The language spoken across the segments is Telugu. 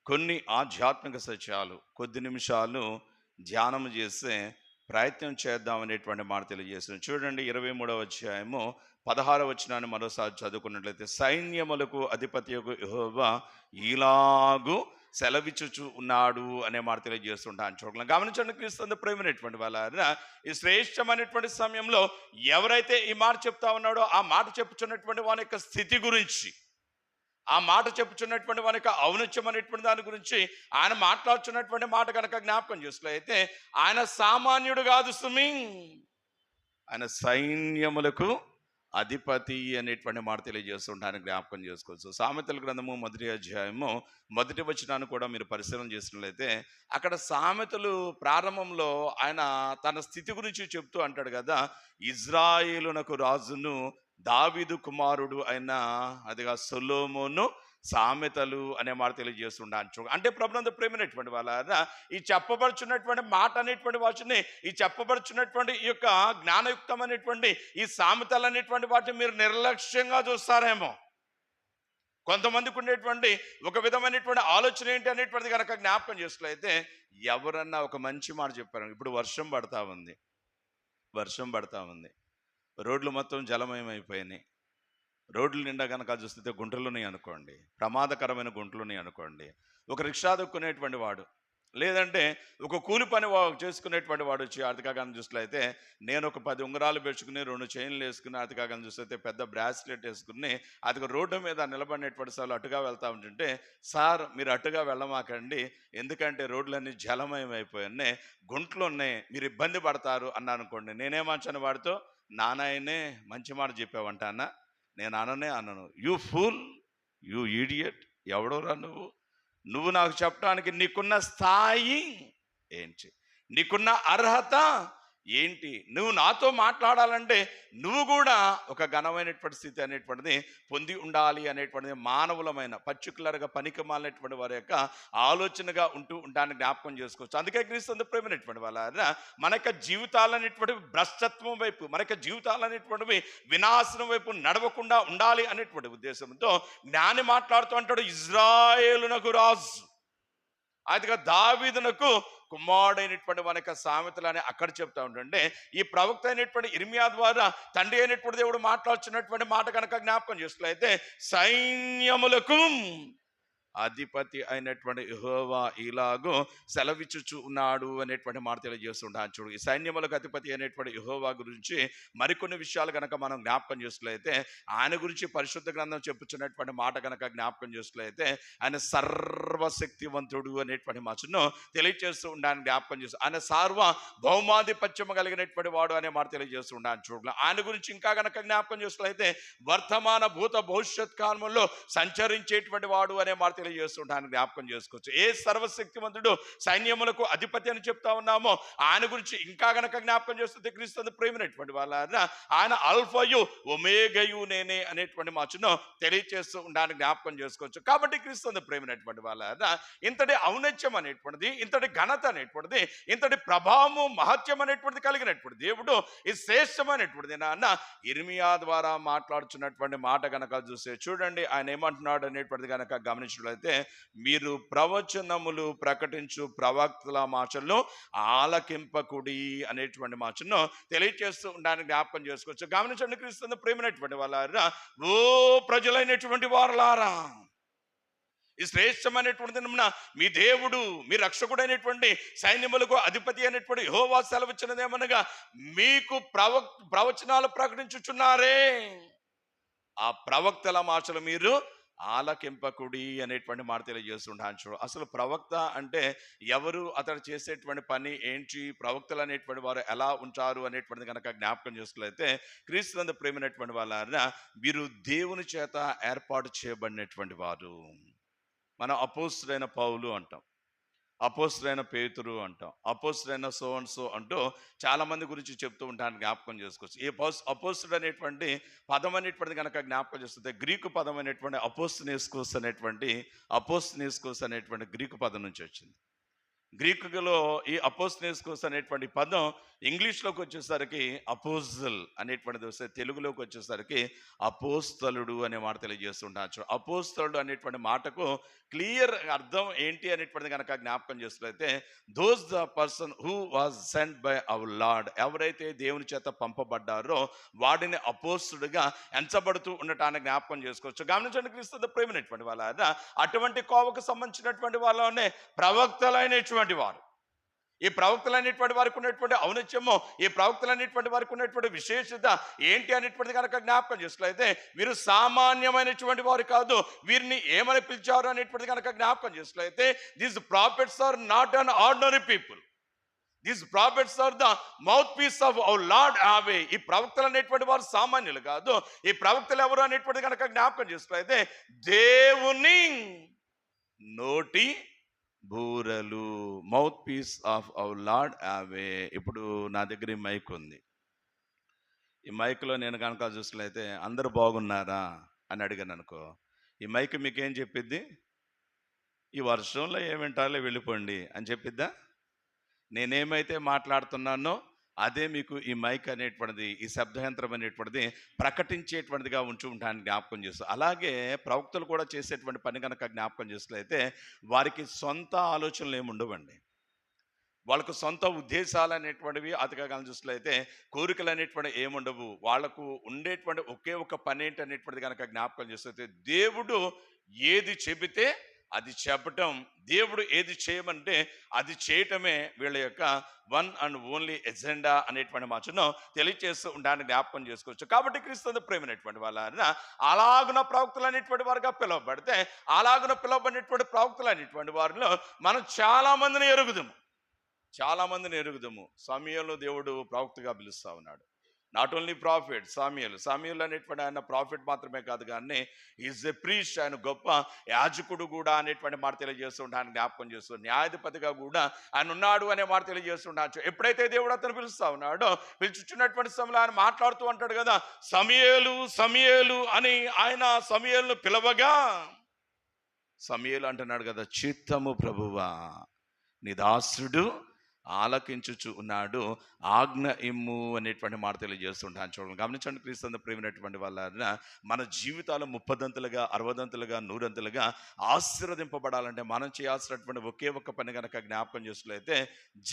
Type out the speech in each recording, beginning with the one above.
కొన్ని ఆధ్యాత్మిక సత్యాలు కొద్ది నిమిషాలు ధ్యానం చేసే ప్రయత్నం చేద్దాం అనేటువంటి మాట తెలియజేస్తుంది. చూడండి 23వ అధ్యాయము 16వ వచనాన్ని మరోసారి చదువుకున్నట్లయితే, సైన్యములకు అధిపతియగు యెహోవా ఇలాగు సెలవిచ్చుచు ఉన్నాడు అనే మాట తెలియజేస్తుంటాను. చూడగలం. గమనించండి క్రీస్తు ప్రేమైనటువంటి వాళ్ళ ఈ శ్రేష్టమైనటువంటి సమయంలో ఎవరైతే ఈ మాట చెప్తా ఉన్నాడో ఆ మాట చెప్పుచున్నటువంటి వాని యొక్క స్థితి గురించి, ఆ మాట చెప్పుచున్నటువంటి వాని యొక్క ఔన్నత్యం అనేటువంటి దాని గురించి ఆయన మాట్లాడుచున్నటువంటి మాట కనుక జ్ఞాపకం చేసుకున్నట్లయితే, ఆయన సామాన్యుడు కాదు సుమి, ఆయన సైన్యములకు అధిపతి అనేటువంటి మాట తెలియజేస్తుంటాను, జ్ఞాపకం చేసుకోవచ్చు. సామెతల గ్రంథము 1వ అధ్యాయము 1వ వచనాన్ని కూడా మీరు పరిశీలన చేసినట్లయితే, అక్కడ సామెతలు ప్రారంభంలో ఆయన తన స్థితి గురించి చెప్తూ అంటాడు కదా, ఇజ్రాయేలునకు రాజును దావీదు కుమారుడు అయిన అదిగా సొలొమోను సామెతలు అనే మాట తెలియజేస్తుండచ్చు. అంటే ప్రభునందు ప్రేమైనటువంటి వాళ్ళ ఈ చెప్పబడుచున్నటువంటి మాట అనేటువంటి వాటిని, ఈ చెప్పబడుచున్నటువంటి ఈ యొక్క జ్ఞానయుక్తమైనటువంటి ఈ సామెతలు అనేటువంటి వాటిని మీరు నిర్లక్ష్యంగా చూస్తారేమో. కొంతమందికి ఉండేటువంటి ఒక విధమైనటువంటి ఆలోచన ఏంటి అనేటువంటిది కనుక జ్ఞాపకం చేసుకున్నట్లయితే, ఎవరన్నా ఒక మంచి మాట చెప్పారు, ఇప్పుడు వర్షం పడతా ఉంది, రోడ్లు మొత్తం జలమయం అయిపోయినాయి, రోడ్ల నిండా కనుక చూస్తే గుంటలున్నాయి అనుకోండి, ప్రమాదకరమైన గుంటలున్నాయి అనుకోండి, ఒక రిక్షా దొక్కునేటువంటి వాడు, లేదంటే ఒక కూలి పని చేసుకునేటువంటి వాడు వచ్చి ఆర్థికాగాన్ని చూసినట్లయితే, నేను ఒక 10 ఉంగరాలు పెంచుకుని 2 చైన్లు వేసుకుని ఆర్థికాగాన్ని చూస్తే పెద్ద బ్రాస్లెట్ వేసుకుని అది రోడ్డు మీద నిలబడినటువంటి సార్లు అటుగా వెళ్తా ఉంటుంటే, సార్ మీరు అటుగా వెళ్ళమాకండి, ఎందుకంటే రోడ్లన్నీ జలమయం అయిపోయాయి, గుంటలు ఉన్నాయి, మీరు ఇబ్బంది పడతారు అన్నా అనుకోండి. నేనేమంచాను వాడితో, నానాయనే మంచి మాట చెప్పావంటానా, నేను అనను. యూ ఫూల్, యూ ఈడియట్, ఎవడోరా నువ్వు నాకు చెప్పడానికి నీకున్న స్థాయి ఏంటి, నీకున్న అర్హత ఏంటి, నువ్వు నాతో మాట్లాడాలంటే నువ్వు కూడా ఒక ఘనమైనటువంటి స్థితి అనేటువంటిది పొంది ఉండాలి అనేటువంటిది మానవులమైన పర్టికులర్గా పనికి మాలినటువంటి వారి యొక్క ఆలోచనగా ఉంటూ ఉంటాన్ని జ్ఞాపకం చేసుకోవచ్చు. అందుకే క్రీస్తు ప్రేమైనటువంటి వాళ్ళ మన యొక్క జీవితాలనేటువంటివి భ్రష్టత్వం వైపు, మన యొక్క జీవితాలనేటువంటివి వినాశనం వైపు నడవకుండా ఉండాలి అనేటువంటి ఉద్దేశంతో జ్ఞాని మాట్లాడుతూ అంటాడు, ఇజ్రాయేలునకు రాజు అయితే దావీదునకు కుమారుడైనటువంటి మన యొక్క సామెతలు అని అక్కడ చెప్తా ఉంటుంటే, ఈ ప్రవక్త అయినటువంటి ఇర్మియా ద్వారా తండ్రి అయినటువంటి దేవుడు మాట్లాడుతున్నటువంటి మాట కనుక జ్ఞాపకం చేసుకున్నట్లయితే, సైన్యములకు అధిపతి అయినటువంటి యెహోవా ఇలాగూ సెలవిచ్చుచు ఉన్నాడు అనేటువంటి మాట తెలియజేస్తుంటాను. చూడు, ఈ సైన్యములకు అధిపతి అయినటువంటి యెహోవా గురించి మరికొన్ని విషయాలు కనుక మనం జ్ఞాపకం చేసుకున్నట్లయితే, ఆయన గురించి పరిశుద్ధ గ్రంథం చెప్పుచున్నటువంటి మాట కనుక జ్ఞాపకం చేసుకున్నట్లయితే, ఆయన సర్వశక్తివంతుడు అనేటువంటి మాటను తెలియజేస్తూ ఉండాలని జ్ఞాపకం చేస్తూ, ఆయన భౌమాధిపత్యము కలిగినటువంటి వాడు అనే మాట తెలియజేస్తూ ఉండాలని చూడాలి. ఆయన గురించి ఇంకా కనుక జ్ఞాపకం చేసుకున్నట్లయితే, వర్తమాన భూత భవిష్యత్ కాలంలో సంచరించేటువంటి వాడు అనే మాట తెలియజేస్తుంటాను, జ్ఞాపకం చేసుకోవచ్చు. ఏ సర్వశక్తివంతుడు సైన్యములకు అధిపతి అని చెప్తా ఉన్నామో ఆయన గురించి ఇంకా గనక జ్ఞాపకం చేస్తుంది క్రీస్తు ప్రేమైనటువంటి వాళ్ళ ఆయన అల్ఫయు ఒమేగయు నేనే అనేటువంటి మాటను తెలియజేస్తూ ఉండడానికి జ్ఞాపకం చేసుకోవచ్చు. కాబట్టి క్రీస్తు ప్రేమైనటువంటి వాళ్ళ ఇంతటి ఔన్నత్యం అనేటువంటిది, ఇంతటి ఘనత అనేటువంటిది, ఇంతటి ప్రభావము మహత్యం అనేటువంటిది కలిగినటువంటి దేవుడు ఈ శ్రేష్టమైనటువంటిది నాన్న ఇర్మియా ద్వారా మాట్లాడుచున్నటువంటి మాట కనుక చూస్తే, చూడండి ఆయన ఏమంటున్నాడు అనేటువంటిది కనుక గమనించడం అయితే, మీరు ప్రవచనములు ప్రకటించు ప్రవక్తల మాటలను ఆలకింపకుడి అనేటువంటి మాటను తెలియజేస్తూ ఉండడానికి జ్ఞాపకం చేసుకోవచ్చు. గమనించండి క్రీస్తు ప్రేమైనటువంటి వాళ్ళారా, ఓ ప్రజలైనటువంటి వారలారా, ఈ శ్రేష్టమైనటువంటి మీ దేవుడు, మీ రక్షకుడైనటువంటి సైన్యములకు అధిపతి అయినటువంటి యెహోవా సెలవిచ్చినదేమనగా, మీకు ప్రవచనాలు ప్రకటించుచున్నారే, ఆ ప్రవక్తల మాటలు మీరు ఆలకింపకుడి అనేటువంటి మాట తెలియజేస్తుంటాను. అసలు ప్రవక్త అంటే ఎవరు, అతడు చేసేటువంటి పని ఏంటి, ప్రవక్తలు అనేటువంటి వారు ఎలా ఉంటారు అనేటువంటిది కనుక జ్ఞాపకం చేసుకున్నట్లయితే, క్రీస్తునందు ప్రేమైనటువంటి వాళ్ళ మీరు దేవుని చేత ఏర్పాటు చేయబడినటువంటి వారు. మనం అపోస్తులైన పౌలు అంటాం, అపోస్తులైన పేతురు అంటాం, అపోస్తులైన సో అండ్ సో అంటూ చాలా మంది గురించి చెప్తూ ఉంటాను, జ్ఞాపకం చేసుకోవచ్చు. ఈ అపోస్తుడు అనేటువంటి పదం అనేటువంటిది కనుక జ్ఞాపకం చేస్తుంది, గ్రీకు పదం అనేటువంటి అపోస్తనేస్కోస్ అనేటువంటి గ్రీకు పదం నుంచి వచ్చింది. గ్రీకులో ఈ అపోస్టెనెస్కోస్ అనేటువంటి పదం ఇంగ్లీష్లోకి వచ్చేసరికి అపోజల్ అనేటువంటిది వస్తే, తెలుగులోకి వచ్చేసరికి అపోస్తలుడు అనే మాట తెలియజేస్తుంటారు. అపోస్తలుడు అనేటువంటి మాటకు క్లియర్ అర్థం ఏంటి అనేటువంటిది కనుక జ్ఞాపకం చేస్తున్నట్లయితే, those the person who was sent by our Lord, ఎవరైతే దేవుని చేత పంపబడ్డారో వాడిని అపోస్తుడుగా ఎంచబడుతూ ఉండటాన్ని జ్ఞాపకం చేసుకోవచ్చు. గమనించండి క్రీస్తు ప్రేమైనటువంటి వాళ్ళ, అటువంటి కోవకు సంబంధించినటువంటి వాళ్ళనే ప్రవక్తలైనటువంటి వారు. ఈ ప్రవక్తలైనటువంటి వారికి ఉన్నటువంటి ఔన్నత్యము, ఈ ప్రవక్తలైనటువంటి వారికి ఉన్నటువంటి విశేషత ఏంటి అనేటువంటిది కనుక జ్ఞాపకం చేసుకున్నట్లయితే, వీరు సామాన్యమైనటువంటి వారు కాదు. వీరిని ఏమని పిలిచారు అనేటువంటిది కనుక జ్ఞాపకం చేసుకున్నట్లయితే, these prophets are not an ordinary people, these prophets are the mouth piece of our Lord Yahweh. ఈ ప్రవక్తలు అనేటువంటి వారు సామాన్యులు కాదు. ఈ ప్రవక్తలు ఎవరు అనేటువంటిది కనుక జ్ఞాపకం చేసుకున్నట్లయితే, దేవుని నోటి బూరలు, mouth piece of our Lord Yahweh. ఇప్పుడు నా దగ్గర ఈ మైక్ ఉంది. ఈ మైక్లో నేను కనుక చూసినట్లయితే, అందరూ బాగున్నారా అని అడిగాను అనుకో, ఈ మైక్ మీకేం చెప్పిద్ది? ఈ వర్షంలో ఏమింటారో వెళ్ళిపోండి అని చెప్పిద్దా? నేనేమైతే మాట్లాడుతున్నానో అదే మీకు ఈ మైక్ అనేటువంటిది, ఈ శబ్దయంత్రం అనేటువంటిది ప్రకటించేటువంటిదిగా ఉంటూ ఉంటాను జ్ఞాపకం చేస్తూ. అలాగే ప్రవక్తలు కూడా చేసేటువంటి పని కనుక జ్ఞాపకం చేసినట్లయితే, వారికి సొంత ఆలోచనలు ఏమి ఉండవండి. వాళ్ళకు సొంత ఉద్దేశాలు అనేటువంటివి అతిగా చూసినట్లయితే, కోరికలు అనేటువంటివి ఏముండవు. వాళ్ళకు ఉండేటువంటి ఒకే ఒక పని ఏంటి అనేటువంటిది కనుక జ్ఞాపకం చేస్తే, దేవుడు ఏది చెబితే అది చెప్పటం, దేవుడు ఏది చేయమంటే అది చేయటమే వీళ్ళ యొక్క వన్ అండ్ ఓన్లీ ఎజెండా అనేటువంటి మాటను తెలియజేస్తూ ఉండడానికి జ్ఞాపకం చేసుకోవచ్చు. కాబట్టి క్రీస్తు ప్రేమైనటువంటి వాళ్ళ, అలాగున ప్రవక్తలు అనేటువంటి వారుగా పిలువబడితే, అలాగున పిలువబడినటువంటి ప్రవక్తలు అనేటువంటి వారిలో మనం చాలా మందిని ఎరుగుదము. సమూయేలును దేవుడు ప్రవక్తగా పిలుస్తా ఉన్నాడు. నాట్ ఓన్లీ ప్రాఫిట్ సమూయేలు అనేటువంటి ఆయన ప్రాఫిట్ మాత్రమే కాదు, కానీ ఈజ్ ఎ ప్రీస్ట్, ఆయన గొప్ప యాజకుడు కూడా అనేటువంటి మాట తెలియజేస్తుంటే ఆయన జ్ఞాపకం చేస్తూ, న్యాయాధిపతిగా కూడా ఆయన ఉన్నాడు అనే మాట తెలియజేస్తుండొచ్చు. ఎప్పుడైతే దేవుడు అతను పిలుస్తా ఉన్నాడో, పిలుచుచున్నటువంటి సమయంలో ఆయన మాట్లాడుతూ అంటాడు కదా, సమూయేలు అని. ఆయన సమూయేలును పిలవగా, సమూయేలు అంటున్నాడు కదా, చిత్తము ప్రభువా, నీ దాసుడు ఆలకించుచు ఉన్నాడు, ఆజ్ఞ ఇమ్ము అనేటువంటి మాట తెలియజేస్తుంటాను. చూడండి, గమనించండి క్రీస్తు ప్రేమైనటువంటి వాళ్ళ, మన జీవితాలు 30దంతులుగా 60దంతులుగా 100దంతులుగా ఆశీర్వదింపబడాలంటే మనం చేయాల్సినటువంటి ఒకే ఒక్క పని కనుక జ్ఞాపకం చేసినట్లయితే,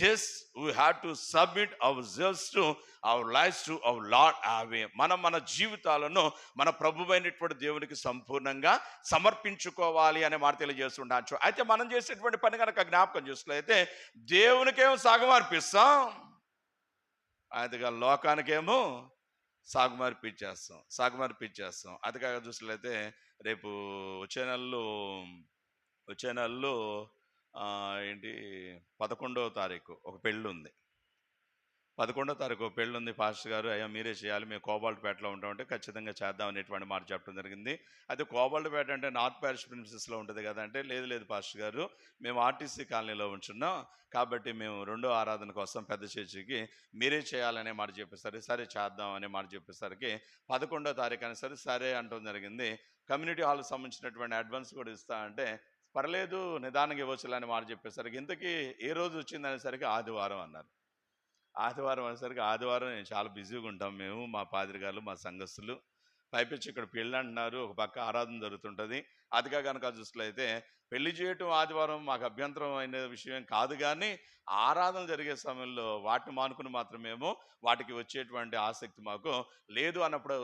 just we have to submit ourselves to our lives to our Lord Yahweh. మన జీవితాలను మన ప్రభువైనటువంటి దేవునికి సంపూర్ణంగా సమర్పించుకోవాలి అనే మాట తెలియజేస్తుంటాను. అయితే మనం చేసేటువంటి పని కనుక జ్ఞాపకం చేసినట్లయితే, దేవునికేమో సగం అర్పిస్తాం, అదిగా లోకానికేమో సాగుమార్పిచ్చేస్తాం. అది కాక చూసినట్లయితే, రేపు వచ్చే నెలలో ఏంటి 11వ తారీఖు ఒక పెళ్ళి ఉంది. 11వ తారీఖు పెళ్ళి ఉంది. పాస్టర్ గారు, అయ్యా మీరే చేయాలి, మేము కోబాల్ట్పేటలో ఉంటామంటే ఖచ్చితంగా చేద్దాం అనేటువంటి మాట చెప్పడం జరిగింది. అయితే కోబాల్ట్పేట అంటే నార్త్ ప్యారిష్ ప్రిన్సెస్లో ఉంటుంది కదా అంటే, లేదు పాస్టర్ గారు, మేము ఆర్టీసీ కాలనీలో ఉంటున్నాం, కాబట్టి మేము రెండో ఆరాధనకు వస్తాం పెద్ద చర్చికి, మీరే చేయాలనే మాట చెప్పేసరికి, సరే చేద్దాం అనే మాట చెప్పేసరికి 11వ తారీఖు అనేసరికి సరే అంటం జరిగింది. కమ్యూనిటీ హాల్కి సంబంధించినటువంటి అడ్వాన్స్ కూడా ఇస్తా అంటే, పర్లేదు నిదానంగా ఇవ్వచ్చులే అని మాట చెప్పేసరికి, ఇంతకీ ఏ రోజు వచ్చింది అనేసరికి ఆదివారం అన్నారు. ఆదివారం అనేసరికి, ఆదివారం నేను చాలా బిజీగా ఉంటాం మేము, మా పాదిరి గారు, మా సంఘస్థులు, పైపించి ఇక్కడ పెళ్ళి అంటున్నారు, ఒక పక్క ఆరాధన జరుగుతుంటుంది. అదిగా కనుక చూసినట్లయితే, పెళ్లి చేయటం ఆదివారం మాకు అభ్యంతరం అయిన విషయం కాదు, కానీ ఆరాధన జరిగే సమయంలో వాటిని మానుకుని మాత్రమేమో వాటికి వచ్చేటువంటి ఆసక్తి మాకు లేదు అన్నప్పుడు,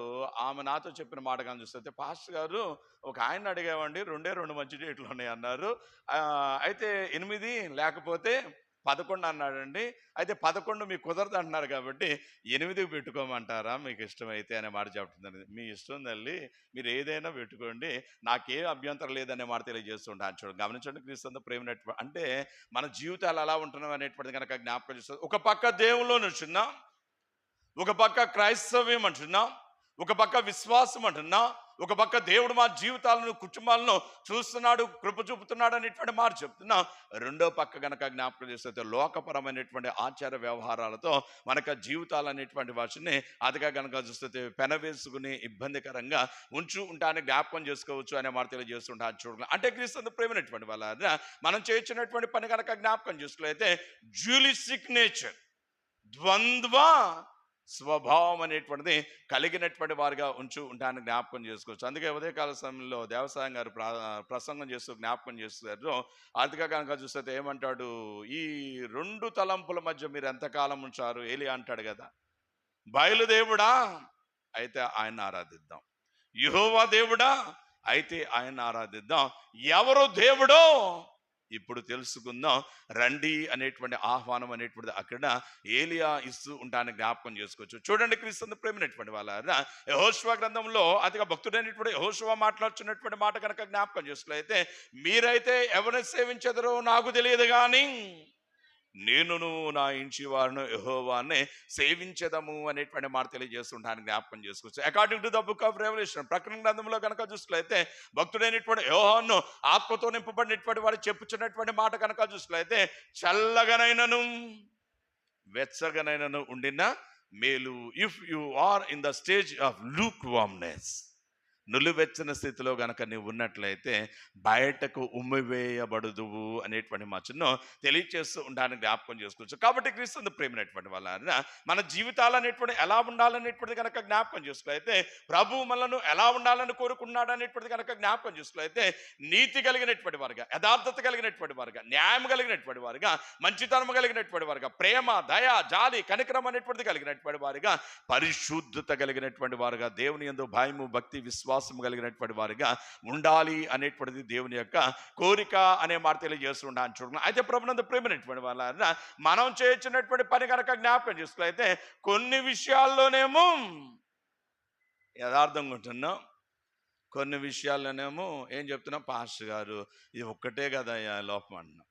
ఆమె నాతో చెప్పిన మాట కానీ చూస్తే, పాస్టర్ గారు ఒక ఆయన అడిగామండి, 2 మంచి డేట్లు ఉన్నాయి అన్నారు, అయితే 8 లేకపోతే 11 అన్నాడండి. అయితే 11 మీకు కుదరదు అంటున్నారు కాబట్టి 8కి పెట్టుకోమంటారా మీకు ఇష్టమైతే అనే మాట చెప్తుంది. మీ ఇష్టం తల్లి, మీరు ఏదైనా పెట్టుకోండి, నాకేం అభ్యంతరం లేదనే మాట తెలియజేస్తుంటాను. చూడండి, గమనించండి క్రీస్తు ప్రేమైనటువంటి అంటే మన జీవితాలు ఎలా ఉంటున్నాం అనేటువంటిది కనుక జ్ఞాపకం చేస్తుంది. ఒక పక్క దేవుల్లో నుంచున్నాం, ఒక పక్క క్రైస్తవ్యం అంటున్నాం, ఒక పక్క విశ్వాసం అంటున్నా, ఒక పక్క దేవుడు మా జీవితాలను కుటుంబాలను చూస్తున్నాడు, కృప చూపుతున్నాడు అనేటువంటి మాట చెప్తున్నా. రెండో పక్క గనక జ్ఞాపకం చేస్తే లోకపరమైనటువంటి ఆచార వ్యవహారాలతో మనకు జీవితాలు అనేటువంటి వాటిని అదిగా గనక చూస్తే పెనవేసుకుని ఇబ్బందికరంగా ఉంటానికి జ్ఞాపకం చేసుకోవచ్చు అనే మాట తెలియజేస్తుంటారు. చూడండి, అంటే క్రీస్తు ప్రేమైనటువంటి వాళ్ళ మనం చేయించినటువంటి పని కనుక జ్ఞాపకం చేసుకున్నట్లయితే డ్యూలిస్టిక్ నేచర్, ద్వంద్వ స్వభావం అనేటువంటిది కలిగినటువంటి వారిగా ఉంటానికి జ్ఞాపకం చేసుకోవచ్చు. అందుకే ఉదయకాల సమయంలో దేవసాయం గారు ప్రసంగం చేస్తూ జ్ఞాపకం చేస్తారు. అదిగా కనుక చూస్తే ఏమంటాడు, ఈ రెండు తలంపుల మధ్య మీరు ఎంతకాలం ఉంచారు ఏలియా అంటాడు కదా. బయలుదేవుడా, అయితే ఆయన ఆరాధిద్దాం. యెహోవా దేవుడా, అయితే ఆయన ఆరాధిద్దాం. ఎవరు దేవుడో ఇప్పుడు తెలుసుకుందాం రండి అనేటువంటి ఆహ్వానం అనేటువంటిది అక్కడ ఏలియా ఇస్తూ ఉంటానికి జ్ఞాపకం చేసుకోవచ్చు. చూడండి, క్రీస్తు ప్రేమైనటువంటి వాళ్ళ యెహోషువ గ్రంథంలో అతిగా భక్తుడైనటువంటి యెహోషువ మాట్లాడుతున్నటువంటి మాట కనుక జ్ఞాపకం చేసుకున్నట్లయితే, మీరైతే ఎవరిని సేవించెదరో నాకు తెలియదు కానీ నేనును నా ఇంటి వారిను యెహోవానే సేవించదము అనేటువంటి మాట తెలియజేస్తుంటాను జ్ఞాపకం చేసుకోవచ్చు. According to the book of revolution, ప్రకటన గ్రంథంలో కనుక చూసుకున్నట్లయితే భక్తుడైనటువంటి యోహాను ఆత్మతో నింపబడినటువంటి వారు చెప్పుచున్నటువంటి మాట కనుక చూసుకున్నట్లయితే, చల్లగనైనను వెచ్చగనైనను ఉండిన మేలు if you are in the stage of lukewarmness. నులివెచ్చని స్థితిలో గనక నీవు ఉన్నట్లయితే బయటకు ఉమ్మివేయబడుదువు అనేటువంటి మచ్చను తెలియచేస్తూ ఉండడానికి జ్ఞాపకం చేసుకోవచ్చు. కాబట్టి క్రీస్తు ప్రేమైనటువంటి వాళ్ళ మన జీవితాలు అనేటువంటి ఎలా ఉండాలనేటువంటిది కనుక జ్ఞాపకం చేసుకున్నట్లయితే, ప్రభు మనను ఎలా ఉండాలని కోరుకున్నాడు అనేటువంటిది కనుక జ్ఞాపకం చేసుకున్నట్లయితే, నీతి కలిగినటువంటి వారుగా, యథార్థత కలిగినటువంటి వారుగా, న్యాయం కలిగినటువంటి వారుగా, మంచితనం కలిగినటువంటి వారుగా, ప్రేమ, దయ, జాలి, కనికరం అనేటువంటిది కలిగినటువంటి వారుగా, పరిశుద్ధత కలిగినటువంటి వారుగా, దేవుని యందు భయము, భక్తి, విశ్వాసం కలిగినటువంటి వారిగా ఉండాలి అనేటువంటిది దేవుని యొక్క కోరిక అనే మాట తెలియజేస్తుంటాను. చూడండి, అయితే ప్రభునందు ప్రేమైనటువంటి వాళ్ళ మనం చేయించినటువంటి పని కనుక జ్ఞాపకం చేసుకున్నట్లయితే కొన్ని విషయాల్లోనేమో యథార్థంగా ఉంటున్నాం, కొన్ని విషయాల్లోనేమో ఏం చెప్తున్నాం, పాస్టర్ గారు ఇది ఒక్కటే కదయ్యా లోపం అంటున్నాం.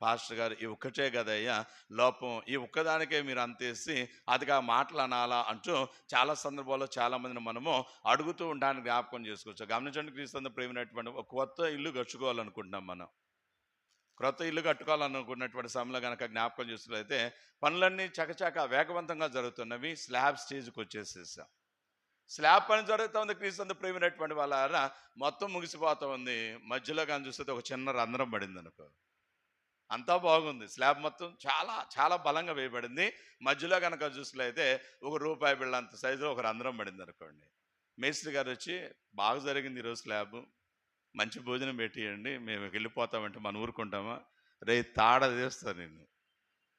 పాస్టర్ గారు ఈ ఒక్కటే కదయ్యా లోపం, ఈ ఒక్కదానికే మీరు అంతేసి అదిగా మాటలు అనాలా అంటూ చాలా సందర్భాల్లో చాలా మందిని మనము అడుగుతూ ఉండడానికి జ్ఞాపకం చేసుకోవచ్చు. గమనించండి, క్రీస్తు ప్రేమైనటువంటి ఒక కొత్త ఇల్లు కట్టుకోవాలనుకుంటున్నాం. మనం క్రొత్త ఇల్లు కట్టుకోవాలనుకున్నటువంటి సమయంలో కనుక జ్ఞాపకం చేసినట్లయితే పనులన్నీ చకచక వేగవంతంగా జరుగుతున్నవి. స్లాబ్ స్టేజ్కి వచ్చేసేసాం. స్లాబ్ పని జరుగుతూ ఉంది. క్రీస్తు ప్రేమైనటువంటి వాళ్ళ మొత్తం ముగిసిపోతూ ఉంది. మధ్యలో కానీ చూస్తే ఒక చిన్న రంధ్రం పడింది అనుకో, అంతా బాగుంది. స్లాబ్ మొత్తం చాలా చాలా బలంగా వేయబడింది. మధ్యలో కనుక చూసినట్లయితే ఒక రూపాయి బిళ్ళ అంత సైజులో ఒక రంధ్రం పడింది అనుకోండి. మేస్త్రి గారు వచ్చి, బాగా జరిగింది ఈరోజు స్లాబ్, మంచి భోజనం పెట్టియండి, మేము వెళ్ళిపోతామంటే మనం ఊరుకుంటామా? రే తాడ తీస్తాను నిన్ను,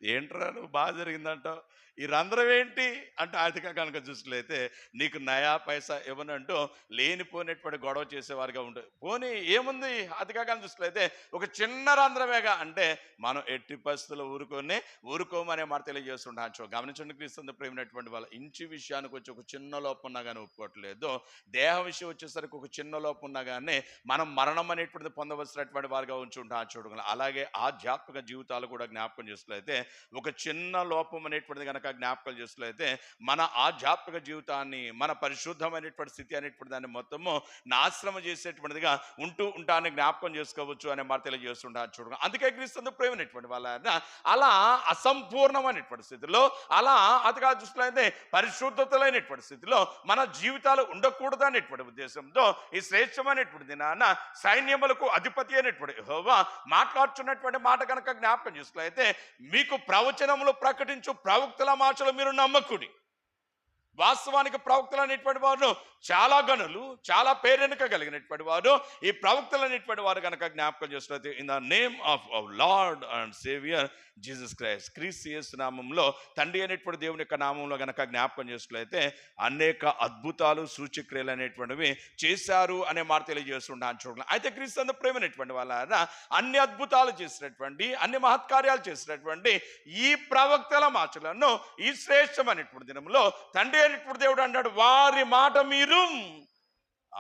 ఏంట్రా నువ్వు బాగా జరిగిందంటావు, ఈ రంధ్రం ఏంటి అంటే ఆర్థిక కనుక చూసినట్లయితే నీకు నయా పైసా ఇవ్వనంటూ లేనిపోయినటువంటి గొడవ చేసేవారిగా ఉంటుంది. పోనీ ఏముంది, ఆర్థిక కనుక చూసినట్లయితే ఒక చిన్న రంధ్రమేగా అంటే మనం ఎట్టి పరిస్థితుల్లో ఊరుకోమనే మాట తెలియజేస్తుంటాను. గమనించండి, క్రీస్తు ప్రేమైనటువంటి వాళ్ళ ఇంటి విషయానికి వచ్చి ఒక చిన్న లోపం ఉన్నా కానీ ఒప్పుకోవట్లేదు. దేహ విషయం వచ్చేసరికి ఒక చిన్న లోపం ఉన్నా కానీ మనం మరణం అనేటువంటిది పొందవలసినటువంటి వారిగా ఉంటాను. చూడగలం అలాగే ఆధ్యాత్మిక జీవితాలు కూడా జ్ఞాపకం చేసుకున్నట్లయితే ఒక చిన్న లోపం అనేటువంటిది కనుక జ్ఞాపకం చేసినట్లయితే మన ఆధ్యాత్మిక జీవితాన్ని, మన పరిశుద్ధమైనటువంటి స్థితి అనేటువంటి దాన్ని మొత్తము నాశనం చేసేటువంటిదిగా ఉంటాన్ని జ్ఞాపకం చేసుకోవచ్చు అనే మాట తెలియజేస్తుంటారు. చూడండి, అందుకే క్రీస్తు ప్రేమైనటువంటి వాళ్ళ అలా అసంపూర్ణమైనటువంటి స్థితిలో, అలా అతిగా చూసినట్లయితే పరిశుద్ధతలైనటువంటి స్థితిలో మన జీవితాలు ఉండకూడదు అనేటువంటి ఉద్దేశంతో ఈ శ్రేష్టమైనటువంటి దినాన సైన్యములకు అధిపతి అయినటువంటి యెహోవా మాట్లాడుతున్నటువంటి మాట కనుక జ్ఞాపకం చేసుకున్నట్లయితే, మీకు ప్రవచనములు ప్రకటించు ప్రవక్తల మాటలు మీరు నమ్మకుడి. వాస్తవానికి ప్రవక్తలు అనేటువంటి వారు చాలా గనులు, చాలా పేరెనుక కలిగినటువంటి వారు. ఈ ప్రవక్తలు అనేటువంటి వారు కనుక జ్ఞాపకం చేసినట్లయితే in the name of our Lord and Saviour Jesus Christ, క్రీస్తు యేసు నామంలో, తండ్రి అనేటువంటి దేవుని యొక్క నామంలో కనుక జ్ఞాపకం చేసినట్లయితే అనేక అద్భుతాలు, సూచక్రియలు అనేటువంటివి చేశారు అనే మాట తెలియజేస్తుంటాను. చూడండి, అయితే క్రీస్తు ప్రేమైనటువంటి వాళ్ళ అన్ని అద్భుతాలు చేసినటువంటి, అన్ని మహత్కార్యాలు చేసినటువంటి ఈ ప్రవక్తల మాటలను ఈ శ్రేష్టమైనటువంటి దినంలో తండ్రి అనేటువంటి దేవుడు అన్నాడు, వారి మాట మీరు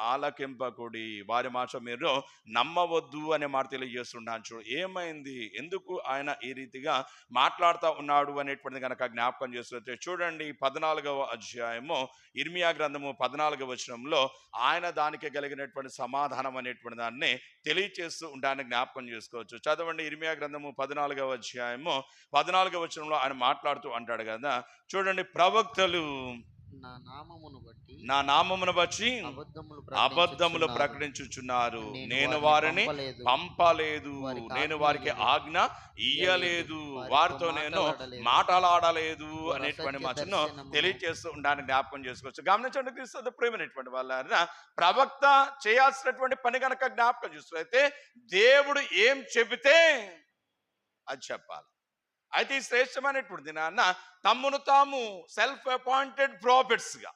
ఆలకింపకుడి, వారి మాట మీరు నమ్మవద్దు అనే మాట తెలియజేస్తున్నాను. చూడు ఏమైంది, ఎందుకు ఆయన ఈ రీతిగా మాట్లాడుతూ ఉన్నాడు అనేటువంటిది కనుక జ్ఞాపకం చేస్తుంటే చూడండి 14వ అధ్యాయము ఇర్మియా గ్రంథము 14వ వచనంలో ఆయన దానికి కలిగినటువంటి సమాధానం అనేటువంటి దాన్ని తెలియచేస్తూ ఉండడానికి జ్ఞాపకం చేసుకోవచ్చు. చదవండి ఇర్మియా గ్రంథము 14వ అధ్యాయము 14వ వచనంలో ఆయన మాట్లాడుతూ అంటాడు కదా, చూడండి ప్రవక్తలు నా నామమును బట్టి అబద్ధములు ప్రకటించుచున్నారు, నేను వారిని పంపలేదు, నేను వారికి ఆజ్ఞ ఇయ్యలేదు, వారితో నేను మాటలాడలేదు అనేటువంటి మాటను తెలియజేస్తూ ఉండడానికి జ్ఞాపకం చేసుకోవచ్చు. గమనించండి క్రీస్తు ప్రేమైనటువంటి వాళ్ళ ప్రవక్త చేయాల్సినటువంటి పని కనుక జ్ఞాపకం చూస్తే దేవుడు ఏం చెబితే అది చెప్పాలి. అయితే ఈ శ్రేష్టమైనటువంటి నాన్న తమ్మును తాము సెల్ఫ్ అపాయింటెడ్ ప్రాఫిట్స్గా,